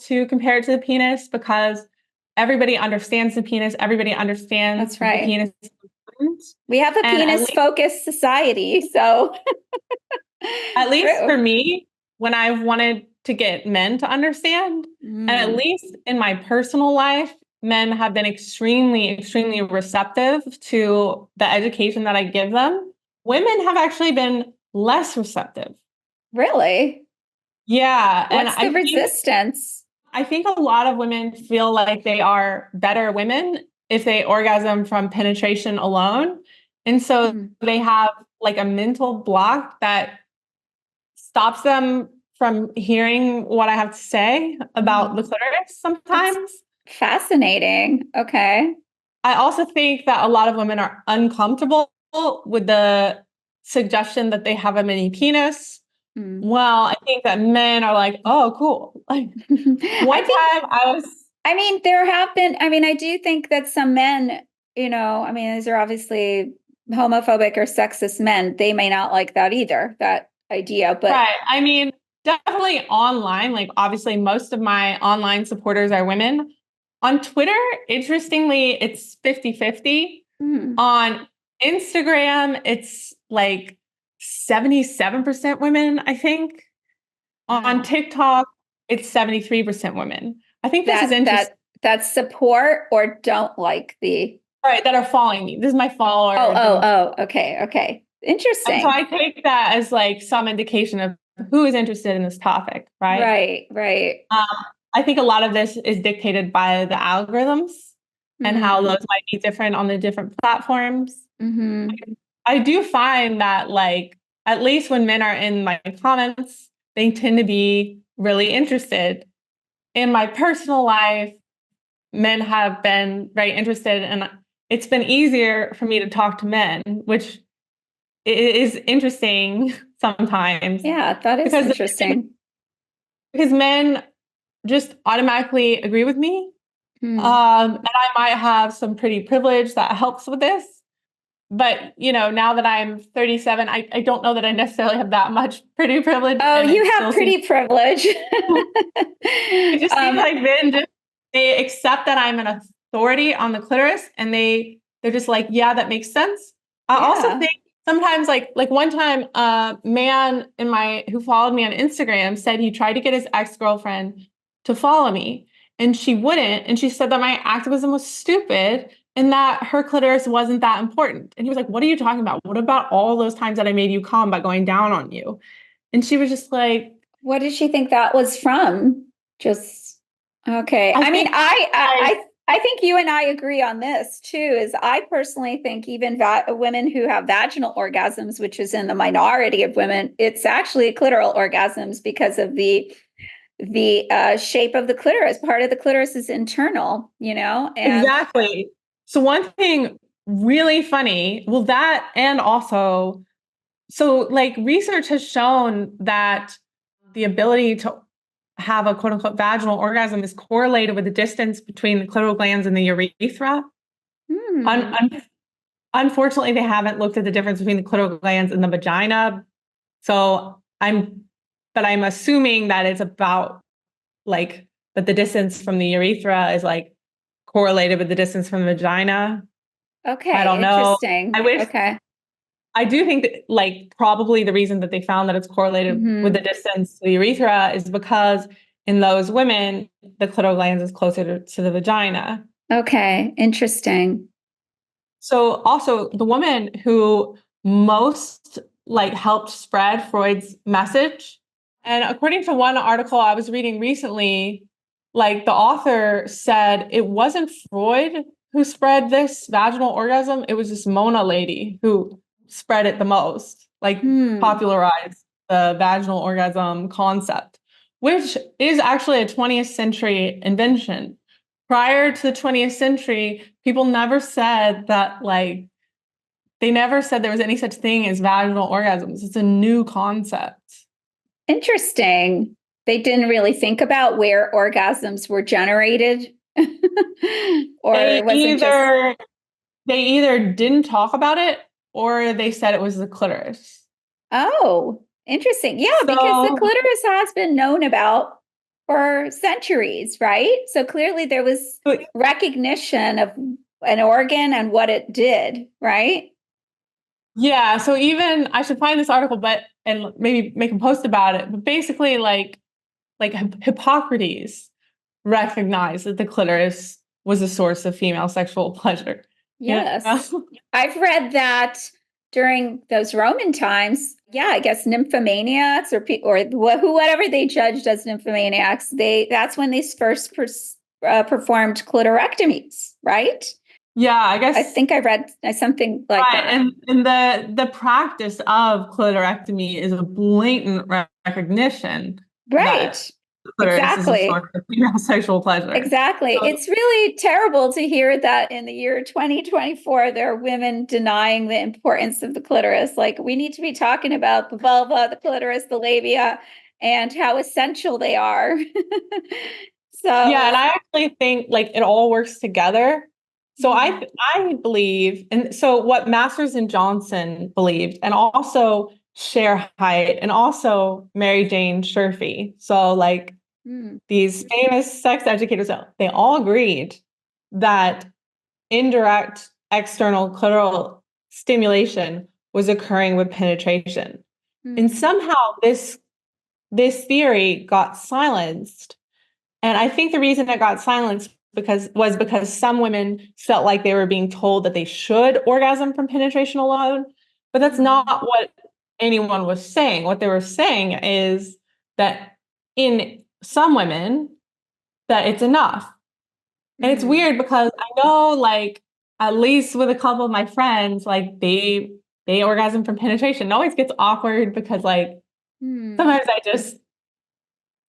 Speaker 2: to compare it to the penis because everybody understands the penis. Everybody understands
Speaker 1: That's right.
Speaker 2: The penis is important.
Speaker 1: We have a penis-focused society, so
Speaker 2: at least for me, when I've wanted to get men to understand, and at least in my personal life, men have been extremely, extremely receptive to the education that I give them. Women have actually been less receptive.
Speaker 1: Really?
Speaker 2: Yeah.
Speaker 1: What's the resistance?
Speaker 2: I think a lot of women feel like they are better women if they orgasm from penetration alone. And so they have like a mental block that stops them from hearing what I have to say about the clitoris sometimes.
Speaker 1: That's fascinating. Okay.
Speaker 2: I also think that a lot of women are uncomfortable with the suggestion that they have a mini penis. Well, I think that men are like, oh, cool. Like one time I was
Speaker 1: I mean, there have been, I mean, I do think that some men, I mean, these are obviously homophobic or sexist men. They may not like that either, that idea, but
Speaker 2: Right. I mean, definitely online. Like, obviously, most of my online supporters are women. On Twitter, interestingly, it's 50-50.
Speaker 1: hmm,
Speaker 2: On Instagram, it's like 77% women, I think. On
Speaker 1: wow.
Speaker 2: TikTok, it's 73% women. I think this is
Speaker 1: That,
Speaker 2: interesting.
Speaker 1: that, that support or don't like the,
Speaker 2: All right, that are following me. This is my
Speaker 1: oh,
Speaker 2: follower
Speaker 1: oh,
Speaker 2: demographic.
Speaker 1: oh, okay, okay.
Speaker 2: And so
Speaker 1: Interesting.
Speaker 2: I take that as like some indication of who is interested in this topic, right?
Speaker 1: Right, right.
Speaker 2: Um, I think a lot of this is dictated by the algorithms and how
Speaker 1: Mm,
Speaker 2: those might be different on the different platforms.
Speaker 1: hmm.
Speaker 2: I do find that, like, at least when men are in my comments, they tend to be really interested. In my personal life, men have been very interested, and it's been easier for me to talk to men, which is interesting sometimes
Speaker 1: Yeah, that is
Speaker 2: because
Speaker 1: interesting.
Speaker 2: because men just automatically agree with me.
Speaker 1: Hmm.
Speaker 2: And I might have some pretty privilege that helps with this. But, now that I'm 37, I don't know that I necessarily have that much pretty privilege.
Speaker 1: Oh,
Speaker 2: And
Speaker 1: you
Speaker 2: it
Speaker 1: have
Speaker 2: still seems,
Speaker 1: pretty privilege.
Speaker 2: it just seems
Speaker 1: Um,
Speaker 2: like men just, they accept that I'm an authority on the clitoris, and they're just like, yeah, that makes sense. I also
Speaker 1: yeah.
Speaker 2: think sometimes, like one time, a man who followed me on Instagram said he tried to get his ex-girlfriend to follow me, and she wouldn't. And she said that my activism was stupid and that her clitoris wasn't that important. And he was like, what are you talking about? What about all those times that I made you come by going down on you? And she was just like,
Speaker 1: What did she think that was from? Just okay.
Speaker 2: I
Speaker 1: I mean,
Speaker 2: think like,
Speaker 1: I think you and I agree on this too. Is I personally think even women who have vaginal orgasms, which is in the minority of women, it's actually clitoral orgasms because of the shape of the clitoris. Part of the clitoris is internal, and
Speaker 2: exactly. So one thing really funny, well, that and also, so like research has shown that the ability to have a quote unquote vaginal orgasm is correlated with the distance between the clitoral glands and the urethra.
Speaker 1: hmm,
Speaker 2: Un- un- Unfortunately, they haven't looked at the difference between the clitoral glands and the vagina. So I'm assuming that it's about like that the distance from the urethra is like correlated with the distance from the vagina. I
Speaker 1: okay,
Speaker 2: don't know.
Speaker 1: interesting.
Speaker 2: I wish
Speaker 1: Okay.
Speaker 2: I do think that like probably the reason that they found that it's correlated with the
Speaker 1: Hmm.
Speaker 2: distance to the urethra is because in those women, the clitoral glands is closer to the vagina.
Speaker 1: Okay, interesting.
Speaker 2: So also the woman who most like helped spread Freud's message. And according to one article I was reading recently, like the author said it wasn't Freud who spread this vaginal orgasm, it was this Mona lady who spread it the most, like
Speaker 1: Hmm.
Speaker 2: popularized the vaginal orgasm concept, which is actually a 20th century invention. Prior to the 20th century, people never said that, like, they never said there was any such thing as vaginal orgasms. It's a new concept.
Speaker 1: Interesting. They didn't really think about where orgasms were generated, or
Speaker 2: They
Speaker 1: it wasn't just,
Speaker 2: either they either didn't talk about it or they said it was the clitoris.
Speaker 1: oh, interesting. Yeah, because the
Speaker 2: So
Speaker 1: clitoris has been known about for centuries, right? So clearly there was recognition of an organ and what it did, right?
Speaker 2: yeah, so even I should find this article, but and maybe make a post about it. But basically, like Hippocrates recognized that the clitoris was a source of female sexual pleasure. You
Speaker 1: Yes.
Speaker 2: know?
Speaker 1: I've read that during those Roman times, yeah, I guess nymphomaniacs or whatever they judged as nymphomaniacs, that's when they first performed clitorectomies, right?
Speaker 2: Yeah, I
Speaker 1: I
Speaker 2: guess
Speaker 1: think I read something like
Speaker 2: right.
Speaker 1: that.
Speaker 2: And the practice of clitorectomy is a blatant recognition that
Speaker 1: Right.
Speaker 2: the clitoris is a
Speaker 1: Exactly.
Speaker 2: source of female sexual pleasure.
Speaker 1: Exactly.
Speaker 2: So,
Speaker 1: It's really terrible to hear that in the year 2024, there are women denying the importance of the clitoris. Like, we need to be talking about the vulva, the clitoris, the labia, and how essential they are.
Speaker 2: Yeah, and I actually think like it all works together. So I believe, and so what Masters and Johnson believed, and also Cher Hyatt, and also Mary Jane Sherfy. So like these famous sex educators, they all agreed that indirect external clitoral stimulation was occurring with penetration. And somehow this theory got silenced. And I think the reason it got silenced because some women felt like they were being told that they should orgasm from penetration alone. But that's not what anyone was saying. What they were saying is that in some women, that it's enough. And it's weird because I know, like, at least with a couple of my friends, like they orgasm from penetration. It always gets awkward because like sometimes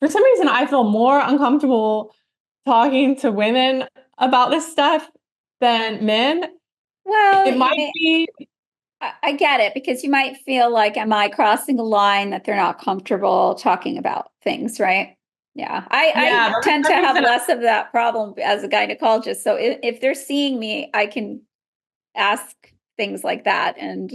Speaker 2: for some reason I feel more uncomfortable talking to women about this stuff than men.
Speaker 1: Well,
Speaker 2: it might be.
Speaker 1: I get it, because you might feel like, am I crossing a line that they're not comfortable talking about things, right? Yeah. I tend to have less of that problem as a gynecologist. So if they're seeing me, I can ask things like that. And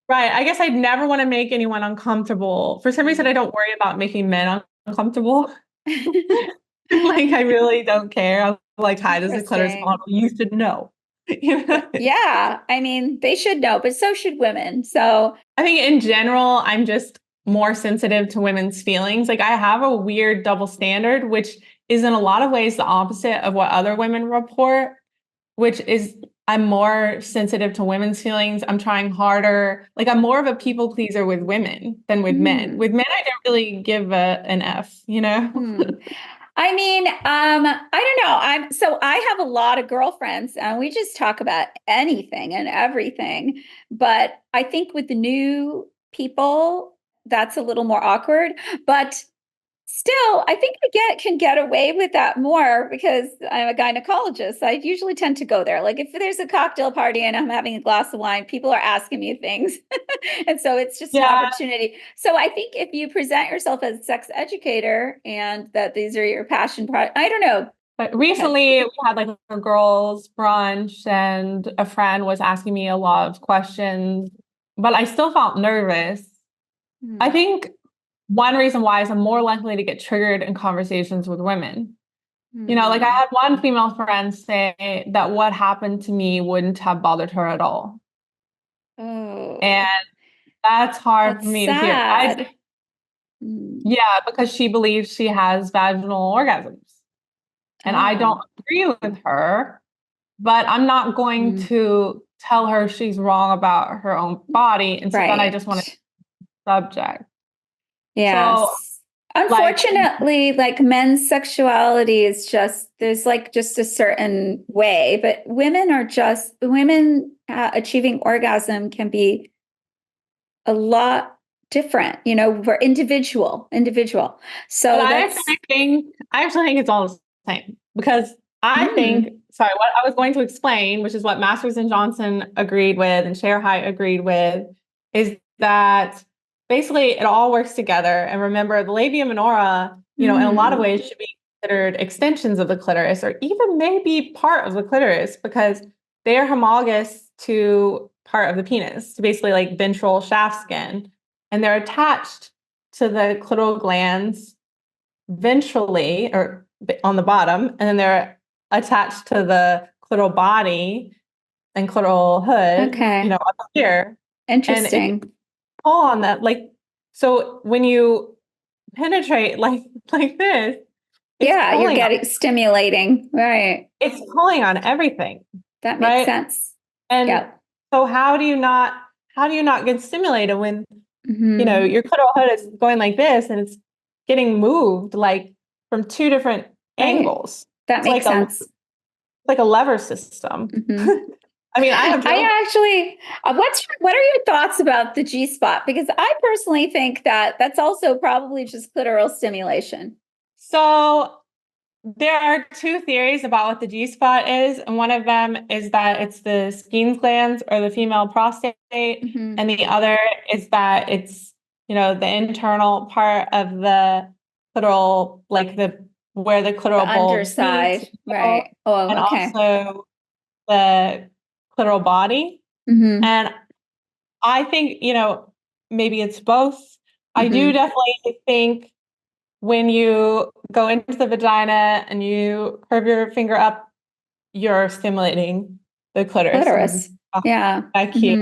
Speaker 2: Right. I guess I'd never want to make anyone uncomfortable. For some reason, I don't worry about making men uncomfortable. Like, I really don't care. I'm like, hi, this is a clitoris model. You should know.
Speaker 1: Yeah. I mean, they should know, but so should women. So
Speaker 2: I think in general, I'm just more sensitive to women's feelings. Like, I have a weird double standard, which is in a lot of ways the opposite of what other women report, which is I'm more sensitive to women's feelings. I'm trying harder. Like, I'm more of a people pleaser with women than with men. With men, I don't really give an F, you know?
Speaker 1: I mean, I don't know. I have a lot of girlfriends and we just talk about anything and everything. But I think with the new people, that's a little more awkward. But still, I think I can get away with that more because I'm a gynecologist. I usually tend to go there. Like if there's a cocktail party and I'm having a glass of wine, people are asking me things. And so it's just an opportunity. So I think if you present yourself as a sex educator and that these are your passion projects, I don't know.
Speaker 2: But recently we had like a girls' brunch and a friend was asking me a lot of questions, but I still felt nervous. I think one reason why is I'm more likely to get triggered in conversations with women. You know, like I had one female friend say that what happened to me wouldn't have bothered her at all.
Speaker 1: Oh.
Speaker 2: And that's hard for me to hear. Yeah, because she believes she has vaginal orgasms. And I don't agree with her, but I'm not going to tell her she's wrong about her own body. And so then I just want to subject.
Speaker 1: Yes. So, unfortunately, like men's sexuality is there's like just a certain way, but women achieving orgasm can be a lot different, you know, we're individual. So
Speaker 2: I actually think it's all the same because I think, sorry, what I was going to explain, which is what Masters and Johnson agreed with and Cher Hyatt agreed with, is that basically it all works together. And remember, the labia minora, you know, in a lot of ways should be considered extensions of the clitoris or even maybe part of the clitoris because they are homologous to part of the penis, to basically like ventral shaft skin. And they're attached to the clitoral glands ventrally or on the bottom, and then they're attached to the clitoral body and clitoral hood, you know, up here.
Speaker 1: Interesting.
Speaker 2: And pull on that, like, so when you penetrate like this,
Speaker 1: you're getting stimulating, right?
Speaker 2: It's pulling on everything.
Speaker 1: That makes sense.
Speaker 2: And so how do you not get stimulated when you know your clitoral hood is going like this and it's getting moved like from two different angles?
Speaker 1: That makes sense.
Speaker 2: It's like a lever system. I mean,
Speaker 1: I actually, what are your thoughts about the G spot? Because I personally think that that's also probably just clitoral stimulation.
Speaker 2: So there are two theories about what the G spot is. And one of them is that it's the Skene's glands or the female prostate. And the other is that it's, you know, the internal part of the clitoral, like where the
Speaker 1: The
Speaker 2: clitoral bulbs
Speaker 1: underside,
Speaker 2: meet,
Speaker 1: right? Oh,
Speaker 2: and
Speaker 1: okay.
Speaker 2: also the clitoral body.
Speaker 1: Mm-hmm.
Speaker 2: And I think, maybe it's both. I do
Speaker 1: Mm-hmm.
Speaker 2: definitely think when you go into the vagina and you curve your finger up, you're stimulating the clitoris and
Speaker 1: Clitoris. Yeah.
Speaker 2: back here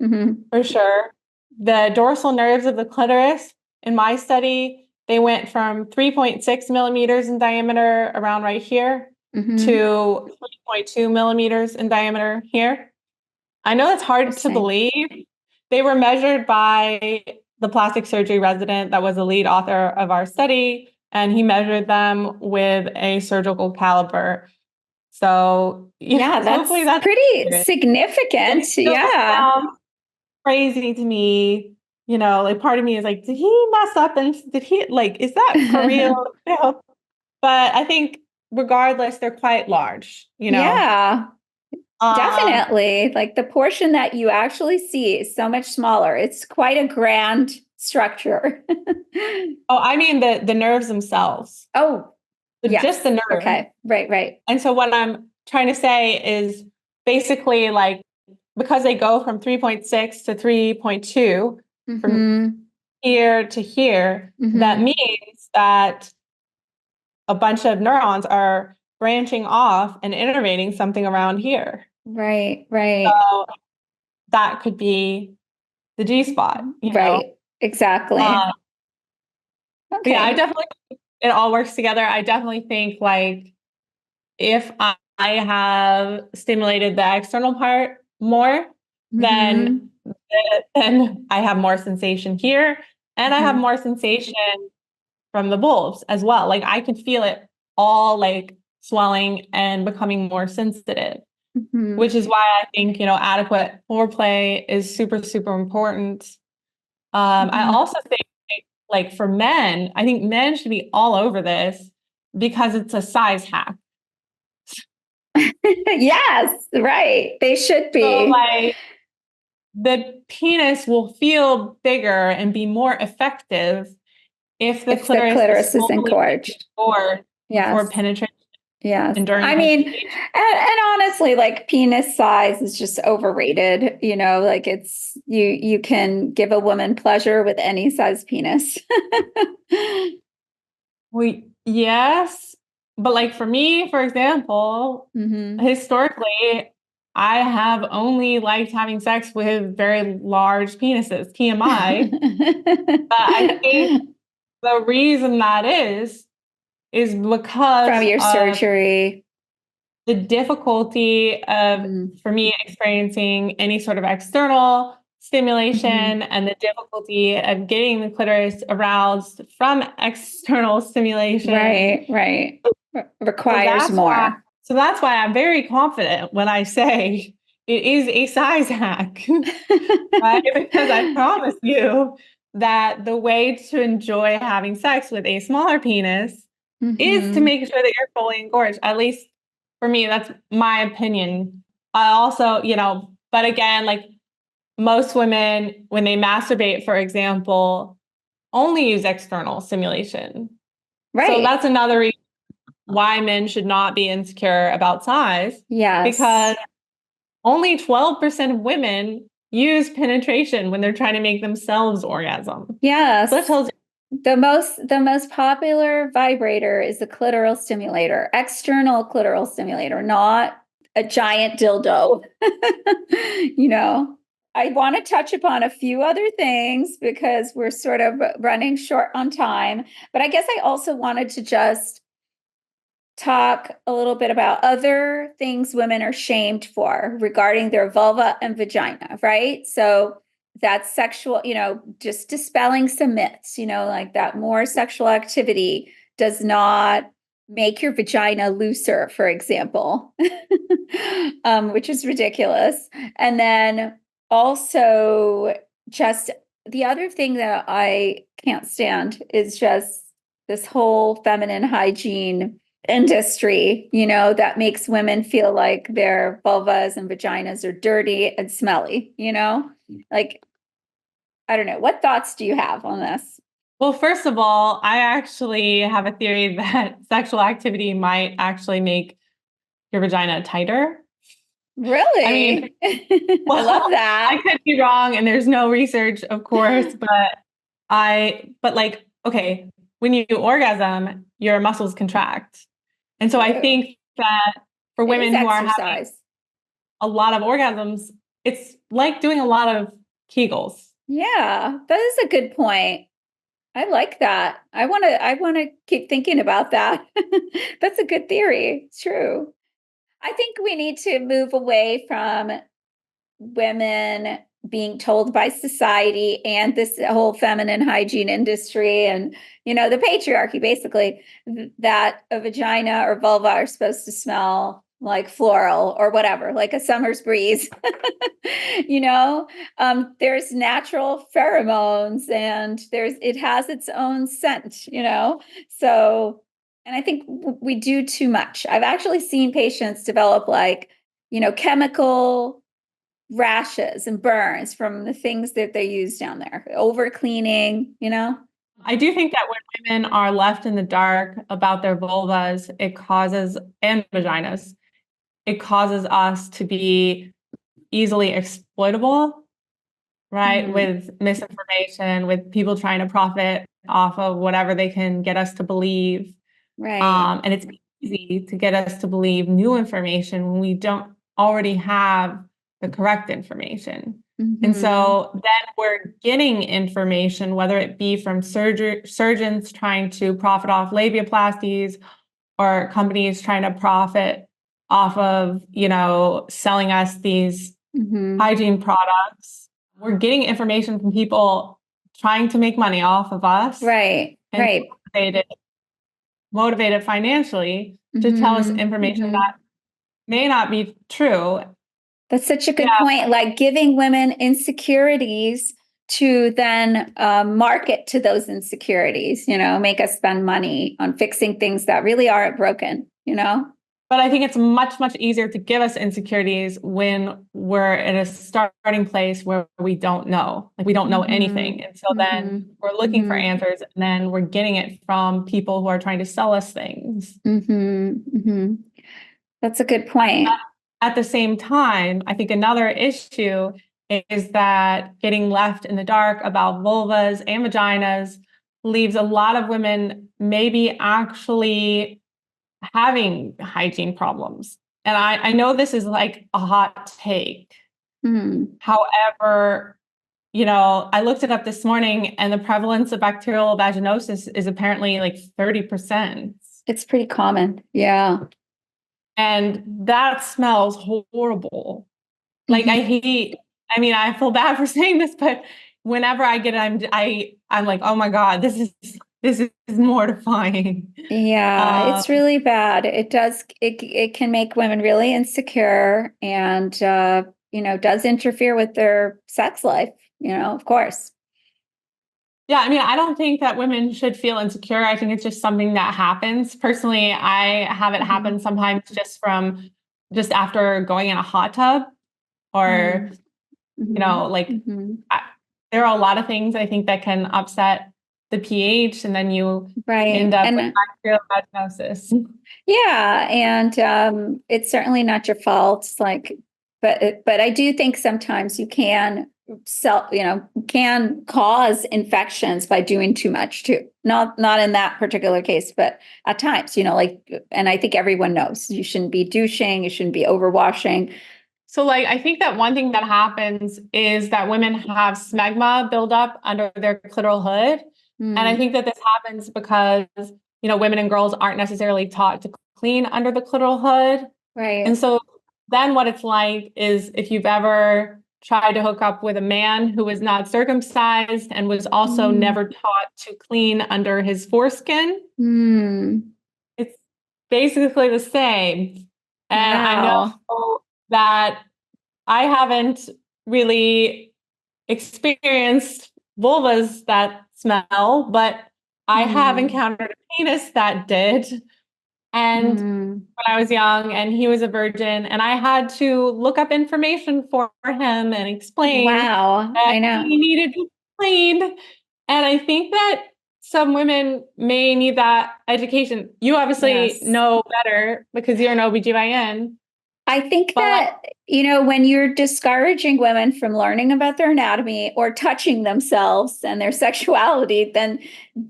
Speaker 1: Mm-hmm. Mm-hmm.
Speaker 2: for sure. The dorsal nerves of the clitoris, in my study, they went from 3.6 millimeters in diameter around right here
Speaker 1: Mm-hmm.
Speaker 2: to 3.2 millimeters in diameter here. I know it's hard to
Speaker 1: Interesting.
Speaker 2: believe. They were measured by the plastic surgery resident that was the lead author of our study, and he measured them with a surgical caliper. So
Speaker 1: Yeah,
Speaker 2: hopefully
Speaker 1: that's
Speaker 2: that's
Speaker 1: pretty
Speaker 2: accurate. But
Speaker 1: significant.
Speaker 2: it still
Speaker 1: Yeah.
Speaker 2: sounds crazy to me. Like part of me is like, did he mess up and did he is that for real? But I think regardless, they're quite large,
Speaker 1: Yeah,
Speaker 2: Um,
Speaker 1: definitely. Like the portion that you actually see is so much smaller. It's quite a grand structure.
Speaker 2: oh, I mean the nerves themselves.
Speaker 1: Oh,
Speaker 2: Just the
Speaker 1: yes.
Speaker 2: nerve.
Speaker 1: Okay. Right, right.
Speaker 2: And so what I'm trying to say is basically because they go from 3.6 to 3.2 from
Speaker 1: Mm-hmm.
Speaker 2: here to here, that
Speaker 1: Mm-hmm.
Speaker 2: means that a bunch of neurons are branching off and innervating something around here.
Speaker 1: Right, right.
Speaker 2: So that could be the G spot.
Speaker 1: Right. Exactly.
Speaker 2: Um, but yeah, I
Speaker 1: Okay.
Speaker 2: definitely it all works together. I definitely think if I have stimulated the external part more, then
Speaker 1: Mm-hmm.
Speaker 2: then I have more sensation here, and I have
Speaker 1: Mm-hmm.
Speaker 2: more sensation from the bulbs as well. Like I can feel it all swelling and becoming more sensitive,
Speaker 1: Mm-hmm.
Speaker 2: which is why I think, adequate foreplay is super, super important. I
Speaker 1: Mm-hmm.
Speaker 2: also think for men, I think men should be all over this because it's a size hack.
Speaker 1: Yes, right. They should
Speaker 2: So
Speaker 1: be.
Speaker 2: the penis will feel bigger and be more effective if the
Speaker 1: If the
Speaker 2: clitoris is
Speaker 1: clitoris is
Speaker 2: fully
Speaker 1: engorged.
Speaker 2: engorged before
Speaker 1: Yes.
Speaker 2: penetration
Speaker 1: Yes.
Speaker 2: and during
Speaker 1: I mean,
Speaker 2: penetration.
Speaker 1: and honestly, like penis size is just overrated. Like you can give a woman pleasure with any size penis.
Speaker 2: Yes, but for me, for example,
Speaker 1: Hmm.
Speaker 2: historically, I have only liked having sex with very large penises, TMI. But I think the reason that is
Speaker 1: From
Speaker 2: because
Speaker 1: your
Speaker 2: of
Speaker 1: surgery.
Speaker 2: the difficulty of,
Speaker 1: Mm-hmm.
Speaker 2: for me, experiencing any sort of external
Speaker 1: Mm-hmm.
Speaker 2: stimulation and the difficulty of getting the clitoris aroused from external stimulation.
Speaker 1: Right, right.
Speaker 2: So
Speaker 1: Requires
Speaker 2: that's why,
Speaker 1: more.
Speaker 2: so that's why I'm very confident when I say it is a size hack, right? Because I promise you that the way to enjoy having sex with a smaller penis is to
Speaker 1: Hmm.
Speaker 2: make sure that you're fully engorged. At least for me, that's my opinion. I also, but again, most women, when they masturbate, for example, only use external stimulation. So
Speaker 1: Right.
Speaker 2: that's another reason why men should not be insecure about size, because
Speaker 1: Yes.
Speaker 2: only 12% of women use penetration when they're trying to make themselves orgasm. So that
Speaker 1: Yes.
Speaker 2: tells you.
Speaker 1: The most popular vibrator is the clitoral stimulator, external clitoral stimulator, not a giant dildo. you know, I want to touch upon a few other things because we're sort of running short on time, but I guess I also wanted to just talk a little bit about other things women are shamed for regarding their vulva and vagina, right? So that's sexual, just dispelling some myths, like that more sexual activity does not make your vagina looser, for example, which is ridiculous. And then also, just the other thing that I can't stand is just this whole feminine hygiene industry, that makes women feel like their vulvas and vaginas are dirty and smelly, like, I don't know. What thoughts do you have on this?
Speaker 2: Well, first of all, I actually have a theory that sexual activity might actually make your vagina tighter. I mean,
Speaker 1: Really? I love
Speaker 2: well, I
Speaker 1: that.
Speaker 2: could be wrong, and there's no research, of course, but like, okay, when you orgasm, your muscles contract. And so I
Speaker 1: True.
Speaker 2: think that for
Speaker 1: It is
Speaker 2: women who are having
Speaker 1: exercise.
Speaker 2: a lot of orgasms, it's like doing a lot of Kegels.
Speaker 1: Yeah, that is a good point. I like that. I want to keep thinking about that. That's a good theory. It's true. I think we need to move away from women being told by society and this whole feminine hygiene industry and the patriarchy basically that a vagina or vulva are supposed to smell like floral or whatever, like a summer's breeze. you know there's natural pheromones and it has its own scent. So, and I think we do too much. I've actually seen patients develop like chemical rashes and burns from the things that they use down there, over cleaning.
Speaker 2: I do think that when women are left in the dark about their vulvas, and vaginas, it causes us to be easily exploitable, right?
Speaker 1: Mm,
Speaker 2: With misinformation, with people trying to profit off of whatever they can get us to believe.
Speaker 1: right.
Speaker 2: And it's easy to get us to believe new information when we don't already have the correct information. And
Speaker 1: Hmm.
Speaker 2: so then we're getting information, whether it be from surgeons trying to profit off labiaplasties or companies trying to profit off of, selling us these
Speaker 1: Hmm.
Speaker 2: hygiene products. We're getting information from people trying to make money off of us
Speaker 1: Right,
Speaker 2: and
Speaker 1: right.
Speaker 2: motivated financially to tell us
Speaker 1: Hmm.
Speaker 2: information
Speaker 1: Hmm.
Speaker 2: that may not be true.
Speaker 1: That's such a good
Speaker 2: Yeah,
Speaker 1: point. Like giving women insecurities to then market to those insecurities, make us spend money on fixing things that really aren't broken.
Speaker 2: but I think it's much, much easier to give us insecurities when we're at a starting place where we don't know, like we don't know
Speaker 1: Hmm.
Speaker 2: anything. And so then
Speaker 1: Hmm.
Speaker 2: we're looking for
Speaker 1: Hmm.
Speaker 2: answers and then we're getting it from people who are trying to sell us things.
Speaker 1: Hmm. Hmm. That's a good point.
Speaker 2: At the same time, I think another issue is that getting left in the dark about vulvas and vaginas leaves a lot of women maybe actually having hygiene problems. And I know this is like a hot take.
Speaker 1: Hmm.
Speaker 2: However, I looked it up this morning and the prevalence of bacterial vaginosis is apparently like 30%.
Speaker 1: It's pretty common. Yeah.
Speaker 2: And that smells horrible. Like
Speaker 1: Mhm.
Speaker 2: I mean, I feel bad for saying this, but whenever I get it, I'm like, oh my God, this is mortifying.
Speaker 1: Yeah,
Speaker 2: Um,
Speaker 1: it's really bad. It can make women really insecure and does interfere with their sex life, of course.
Speaker 2: yeah, I mean, I don't think that women should feel insecure. I think it's just something that happens. Personally, I have it
Speaker 1: Hmm.
Speaker 2: happen sometimes just after going in a hot tub or,
Speaker 1: Hmm. Hmm.
Speaker 2: like
Speaker 1: Hmm.
Speaker 2: I, there are a lot of things I think that can upset the pH and then you end
Speaker 1: Right.
Speaker 2: up with
Speaker 1: And
Speaker 2: bacterial vaginosis.
Speaker 1: yeah, and it's certainly not your fault. Like, but I do think sometimes you can cause infections by doing too much too. Not in that particular case, but at times, like, and I think everyone knows you shouldn't be douching, you shouldn't be overwashing.
Speaker 2: So, like, I think that one thing that happens is that women have smegma build up under their clitoral hood. And I
Speaker 1: Mm,
Speaker 2: think that this happens because, women and girls aren't necessarily taught to clean under the clitoral hood. And
Speaker 1: right.
Speaker 2: so then what it's like is if you've ever tried to hook up with a man who was not circumcised and was also
Speaker 1: Mm,
Speaker 2: never taught to clean under his foreskin,
Speaker 1: mm,
Speaker 2: it's basically the same. And I
Speaker 1: wow.
Speaker 2: know that I haven't really experienced vulvas that smell, but I have
Speaker 1: Mm,
Speaker 2: encountered a penis that did. And
Speaker 1: mm,
Speaker 2: when I was young, and he was a virgin, and I had to look up information for him and explain
Speaker 1: wow.
Speaker 2: that
Speaker 1: I know.
Speaker 2: he needed to be cleaned. And I think that some women may need that education. You obviously know better because you're an OBGYN.
Speaker 1: I think that, when you're discouraging women from learning about their anatomy or touching themselves and their sexuality, then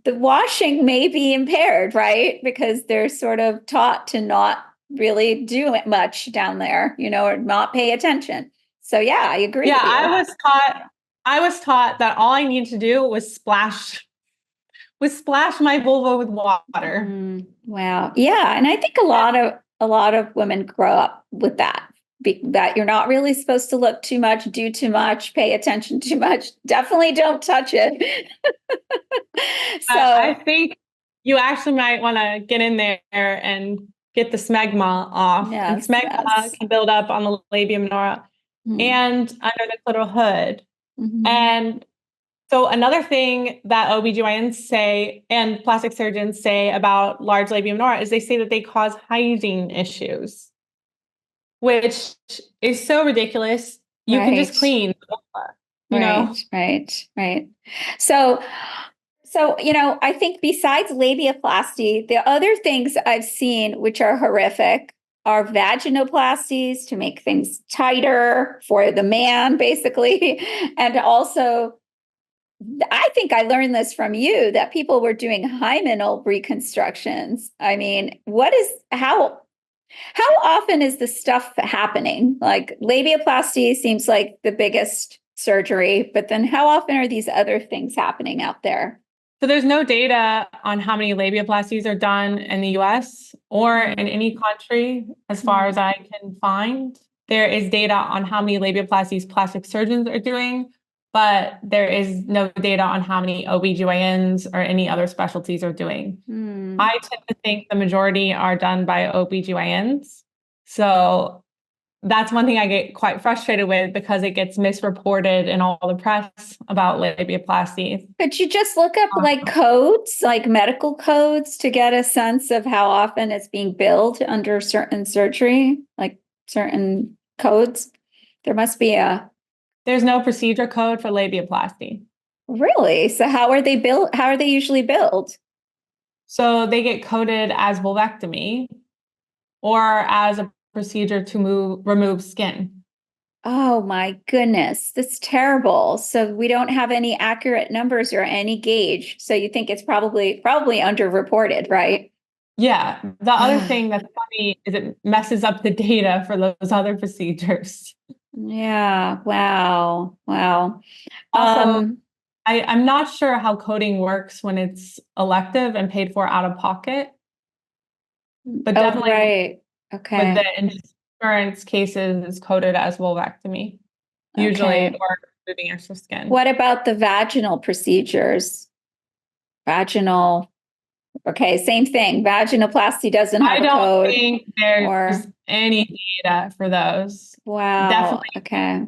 Speaker 1: the washing may be impaired, right? Because they're sort of taught to not really do much down there, or not pay attention. So yeah, I agree with you.
Speaker 2: I was taught that all I needed to do was splash my vulva with water.
Speaker 1: Wow. Yeah. And I think a lot of women grow up with that you're not really supposed to look too much, do too much, pay attention too much. Definitely don't touch it. So
Speaker 2: I think you actually might want to get in there and get the smegma off. And smegma can build up on the labia minora and under the clitoral hood. And so another thing that OBGYNs say and plastic surgeons say about large labia minora is they say that they cause hygiene issues, which is so ridiculous. You can just clean,
Speaker 1: Right. So, I think besides labiaplasty, the other things I've seen, which are horrific, are vaginoplasties to make things tighter for the man, basically. And also, I think I learned this from you, that people were doing hymenal reconstructions. I mean, how often is this stuff happening? Like labiaplasty seems like the biggest surgery, but then how often are these other things happening out there?
Speaker 2: So there's no data on how many labiaplasties are done in the US or in any country, as far as I can find. There is data on how many labiaplasties plastic surgeons are doing, but there is no data on how many OBGYNs or any other specialties are doing. I tend to think the majority are done by OBGYNs. So that's one thing I get quite frustrated with because it gets misreported in all the press about labiaplasty.
Speaker 1: Could you just look up like codes, like medical codes, to get a sense of how often it's being billed under certain surgery, like certain codes? There must be
Speaker 2: There's no procedure code for labiaplasty.
Speaker 1: Really? So how are they billed? How are they usually billed?
Speaker 2: So they get coded as vulvectomy or as a procedure to remove skin.
Speaker 1: Oh my goodness, that's terrible. So we don't have any accurate numbers or any gauge. So you think it's probably underreported, right?
Speaker 2: Yeah. The other thing that's funny is it messes up the data for those other procedures.
Speaker 1: Yeah. Wow.
Speaker 2: Also, I'm not sure how coding works when it's elective and paid for out of pocket. But definitely
Speaker 1: right. Okay.
Speaker 2: with the insurance cases, it's coded as vulvectomy, usually, or removing extra skin.
Speaker 1: What about the vaginal procedures? Okay, same thing. Vaginoplasty doesn't have a code.
Speaker 2: I don't think there's any data for those.
Speaker 1: Wow.
Speaker 2: Definitely.
Speaker 1: Okay.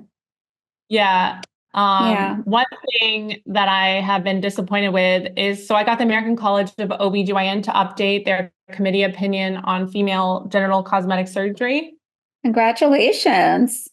Speaker 2: Yeah. One thing that I have been disappointed with is, so I got the American College of OBGYN to update their committee opinion on female genital cosmetic surgery.
Speaker 1: Congratulations.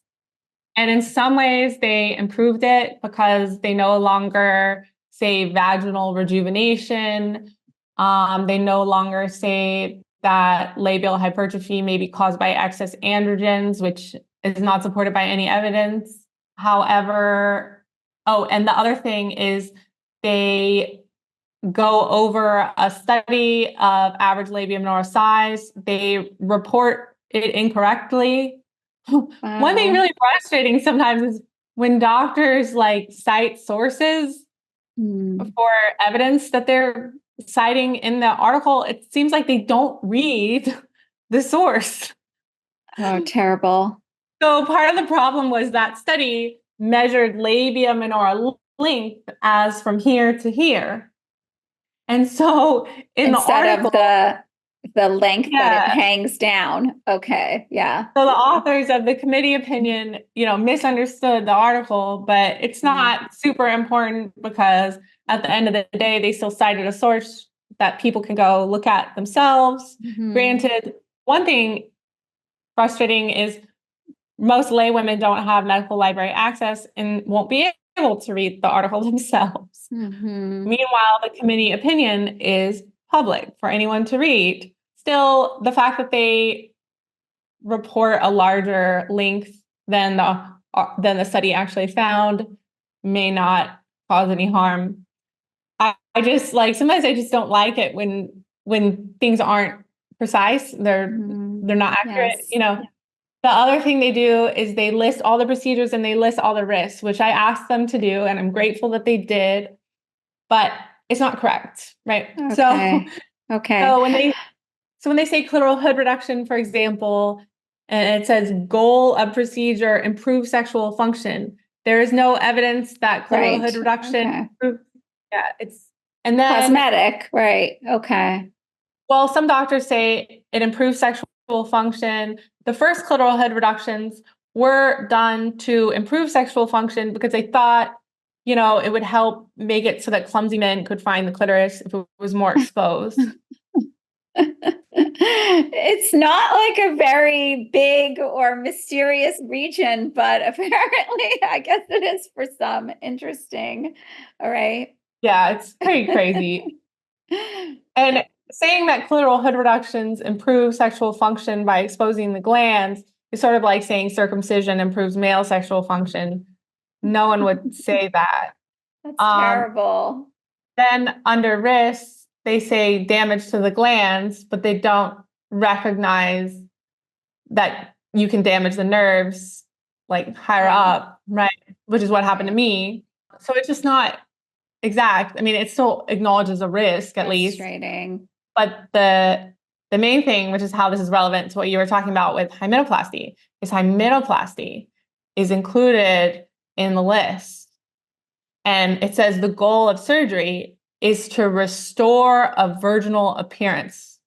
Speaker 2: And in some ways they improved it because they no longer say vaginal rejuvenation. They no longer say that labial hypertrophy may be caused by excess androgens, which is not supported by any evidence. However, and the other thing is they go over a study of average labia minora size. They report it incorrectly. Wow. One thing really frustrating sometimes is when doctors cite sources for evidence that they're citing in the article, it seems like they don't read the source.
Speaker 1: Oh, terrible.
Speaker 2: So part of the problem was that study measured labia minora length as from here to here. And so
Speaker 1: instead of the length that it hangs down. Okay. Yeah.
Speaker 2: So the authors of the committee opinion, misunderstood the article, but it's not super important because at the end of the day, they still cited a source that people can go look at themselves. Granted, one thing frustrating is most lay women don't have medical library access and won't be able to read the article themselves.
Speaker 1: Mm-hmm.
Speaker 2: Meanwhile, the committee opinion is public for anyone to read. Still, the fact that they report a larger length than the study actually found may not cause any harm. I just sometimes I just don't like it when things aren't precise. They're not accurate.
Speaker 1: Yes.
Speaker 2: The other thing they do is they list all the procedures and they list all the risks, which I asked them to do, and I'm grateful that they did, but it's not correct, right?
Speaker 1: Okay.
Speaker 2: So when they say clitoral hood reduction, for example, and it says goal of procedure, improve sexual function, there is no evidence that clitoral hood reduction improves. Yeah, and then
Speaker 1: cosmetic, right? Okay.
Speaker 2: well, some doctors say it improves sexual function. The first clitoral head reductions were done to improve sexual function because they thought, it would help make it so that clumsy men could find the clitoris if it was more exposed.
Speaker 1: It's not like a very big or mysterious region, but apparently, I guess it is for some. Interesting. All right.
Speaker 2: Yeah, it's pretty crazy. And saying that clitoral hood reductions improve sexual function by exposing the glands is sort of like saying circumcision improves male sexual function. No one would say that.
Speaker 1: That's terrible.
Speaker 2: Then under risks, they say damage to the glands, but they don't recognize that you can damage the nerves higher up, right? Which is what happened to me. So it's just not exact. I mean, it still acknowledges a risk at least. But the main thing, which is how this is relevant to what you were talking about with hymenoplasty, is hymenoplasty is included in the list. And it says the goal of surgery is to restore a virginal appearance.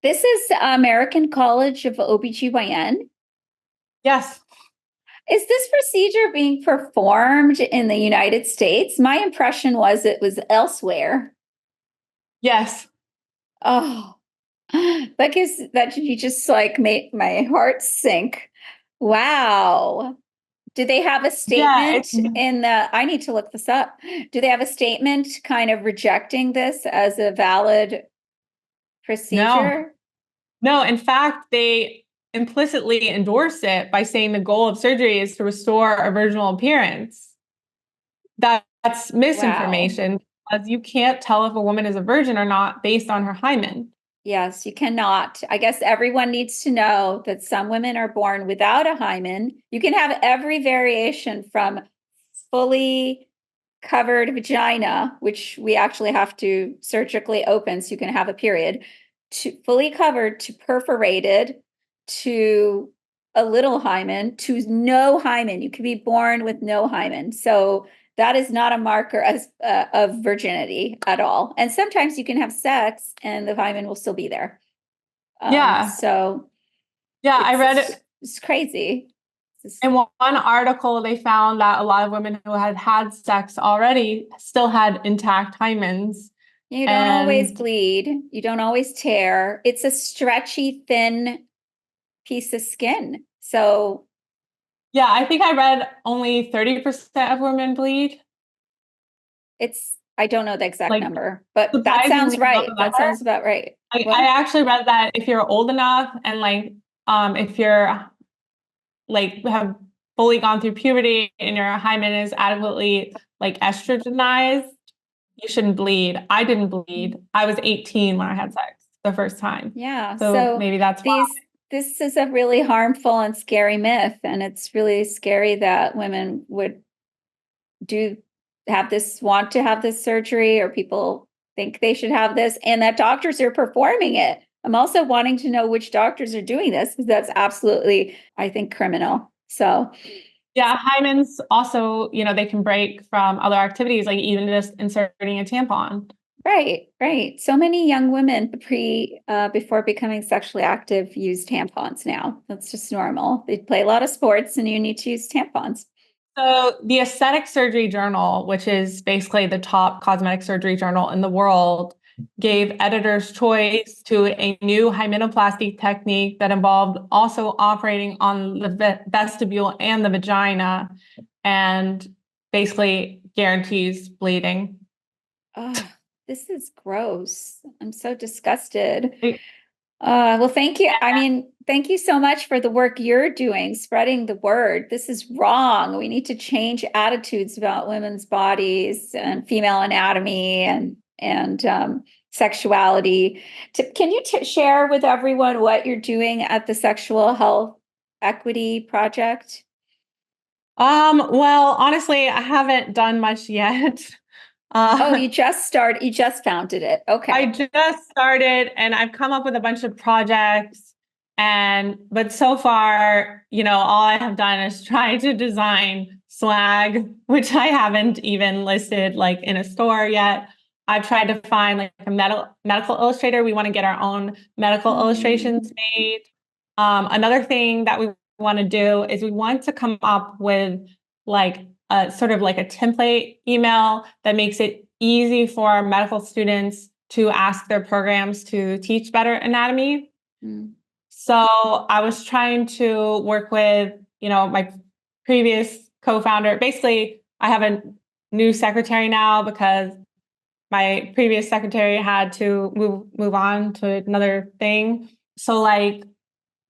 Speaker 1: This is American College of OBGYN?
Speaker 2: Yes.
Speaker 1: Is this procedure being performed in the United States? My impression was it was elsewhere.
Speaker 2: Yes.
Speaker 1: Oh, that you just made my heart sink. Wow. Do they have a statement I need to look this up. Do they have a statement kind of rejecting this as a valid procedure?
Speaker 2: No, in fact, they implicitly endorse it by saying the goal of surgery is to restore a virginal appearance. That's misinformation because you can't tell if a woman is a virgin or not based on her hymen.
Speaker 1: Yes, you cannot. I guess everyone needs to know that some women are born without a hymen. You can have every variation from fully covered vagina, which we actually have to surgically open so you can have a period, to fully covered, to perforated, to a little hymen, to no hymen. You can be born with no hymen. So that is not a marker of virginity at all. And sometimes you can have sex and the hymen will still be there. So
Speaker 2: I read it.
Speaker 1: It's crazy.
Speaker 2: In one article, they found that a lot of women who had sex already still had intact hymens.
Speaker 1: You don't always bleed. You don't always tear. It's a stretchy, thin piece of skin. So
Speaker 2: yeah, I think I read only 30% of women bleed.
Speaker 1: I don't know the exact number, but that sounds right. That sounds about right.
Speaker 2: I actually read that if you're old enough and if you're have fully gone through puberty and your hymen is adequately estrogenized, you shouldn't bleed. I didn't bleed. I was 18 when I had sex the first time.
Speaker 1: Yeah.
Speaker 2: So maybe that's why.
Speaker 1: This is a really harmful and scary myth. And it's really scary that women would want to have this surgery, or people think they should have this, and that doctors are performing it. I'm also wanting to know which doctors are doing this, because that's absolutely, I think, criminal. So
Speaker 2: yeah, hymens also, they can break from other activities, like even just inserting a tampon.
Speaker 1: Right. So many young women before becoming sexually active use tampons now. That's just normal. They play a lot of sports and you need to use tampons.
Speaker 2: So the Aesthetic Surgery Journal, which is basically the top cosmetic surgery journal in the world, gave editor's choice to a new hymenoplasty technique that involved also operating on the vestibule and the vagina and basically guarantees bleeding.
Speaker 1: Oh, this is gross. I'm so disgusted. Well, thank you. I mean, thank you so much for the work you're doing, spreading the word. This is wrong. We need to change attitudes about women's bodies and female anatomy and sexuality. Can you share with everyone what you're doing at the Sexual Health Equity Project?
Speaker 2: Well, honestly, I haven't done much yet.
Speaker 1: You just founded it. Okay.
Speaker 2: I just started and I've come up with a bunch of projects but so far, all I have done is try to design swag, which I haven't even listed like in a store yet. I've tried to find like a medical illustrator. We want to get our own medical illustrations made. Another thing that we want to do is we want to come up with like a sort of like a template email that makes it easy for medical students to ask their programs to teach better anatomy. So I was trying to work with, my previous co-founder. Basically, I have a new secretary now because my previous secretary had to move on to another thing. So like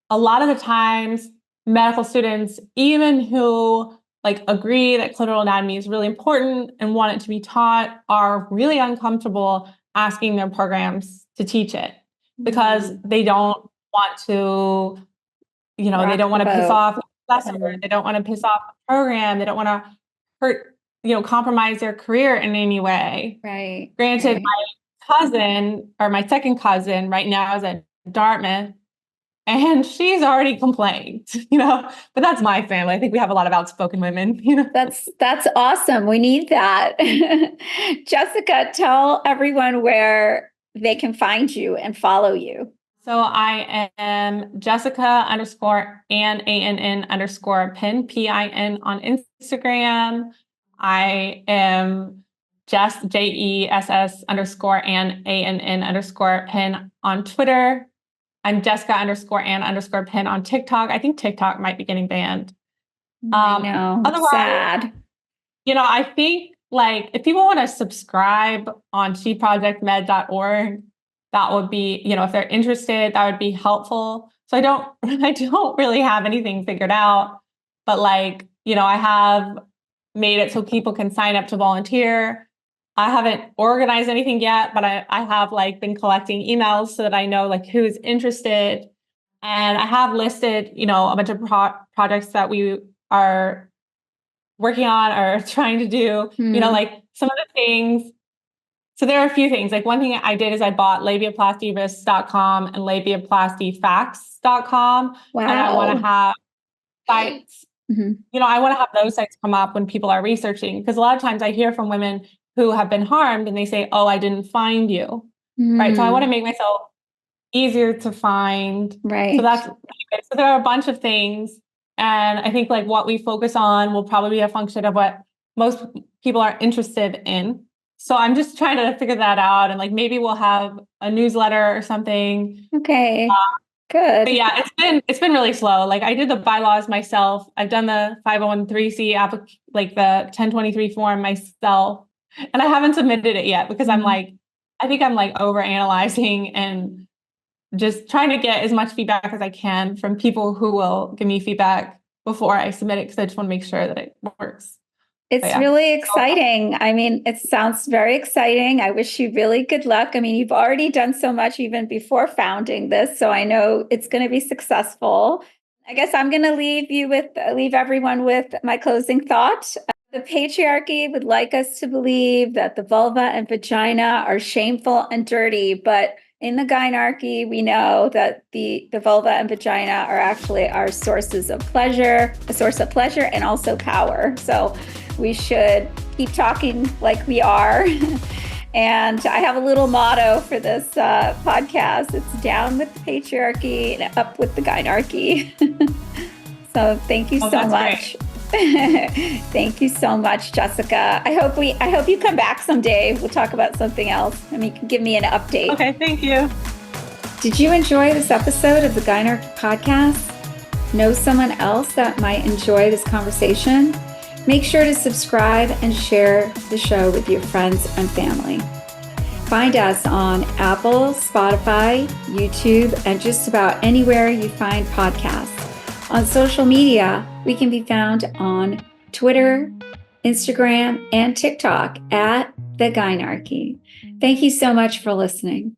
Speaker 2: a lot of the times medical students, even who like agree that clitoral anatomy is really important and want it to be taught, are really uncomfortable asking their programs to teach it because they don't want to, they don't want to piss off the professor. They don't want to piss off the program. They don't want to hurt, compromise their career in any way.
Speaker 1: Right.
Speaker 2: Granted, my second cousin right now is at Dartmouth. And she's already complained, but that's my family. I think we have a lot of outspoken women,
Speaker 1: That's awesome. We need that. Jessica, tell everyone where they can find you and follow you.
Speaker 2: So I am Jessica_ANN_PIN, PIN on Instagram. I am JESS_ANNN_PIN on Twitter. I'm Jessica_ANN_PIN on TikTok. I think TikTok might be getting banned.
Speaker 1: I know.
Speaker 2: Otherwise,
Speaker 1: sad.
Speaker 2: I think like if people want to subscribe on sheprojectmed.org, that would be, if they're interested, that would be helpful. So I don't really have anything figured out, but like, I have made it so people can sign up to volunteer. I haven't organized anything yet, but I have like been collecting emails so that I know like who's interested. And I have listed, a bunch of projects that we are working on or trying to do, like some of the things. So there are a few things. Like one thing I did is I bought labiaplasty.com and labiaplastyfacts.com.
Speaker 1: Wow.
Speaker 2: And I want to have sites, I want to have those sites come up when people are researching. Because a lot of times I hear from women who have been harmed and they say, oh, I didn't find you. Right. So I want to make myself easier to find.
Speaker 1: Right.
Speaker 2: So there are a bunch of things. And I think like what we focus on will probably be a function of what most people are interested in. So I'm just trying to figure that out. And like, maybe we'll have a newsletter or something.
Speaker 1: Okay. Good.
Speaker 2: But yeah, it's been really slow. Like I did the bylaws myself. I've done the 501(c)(3) like the 1023 form myself. And I haven't submitted it yet because I think I'm like over analyzing and just trying to get as much feedback as I can from people who will give me feedback before I submit it because I just want to make sure that it works.
Speaker 1: It's really exciting. I mean, it sounds very exciting. I wish you really good luck. I mean, you've already done so much even before founding this, so I know it's going to be successful. I guess I'm going to leave everyone with my closing thought. The patriarchy would like us to believe that the vulva and vagina are shameful and dirty, but in the Gynarchy, we know that the vulva and vagina are actually our sources of pleasure, a source of pleasure and also power. So we should keep talking like we are. And I have a little motto for this podcast. It's down with the patriarchy and up with the Gynarchy. So thank you so much.
Speaker 2: Great.
Speaker 1: Thank you so much, Jessica. I hope you come back someday. We'll talk about something else. I mean, you can give me an update.
Speaker 2: Okay, thank you.
Speaker 1: Did you enjoy this episode of the Gynarchy Podcast? Know someone else that might enjoy this conversation? Make sure to subscribe and share the show with your friends and family. Find us on Apple, Spotify, YouTube, and just about anywhere you find podcasts. On social media, we can be found on Twitter, Instagram, and TikTok at The Gynarchy. Thank you so much for listening.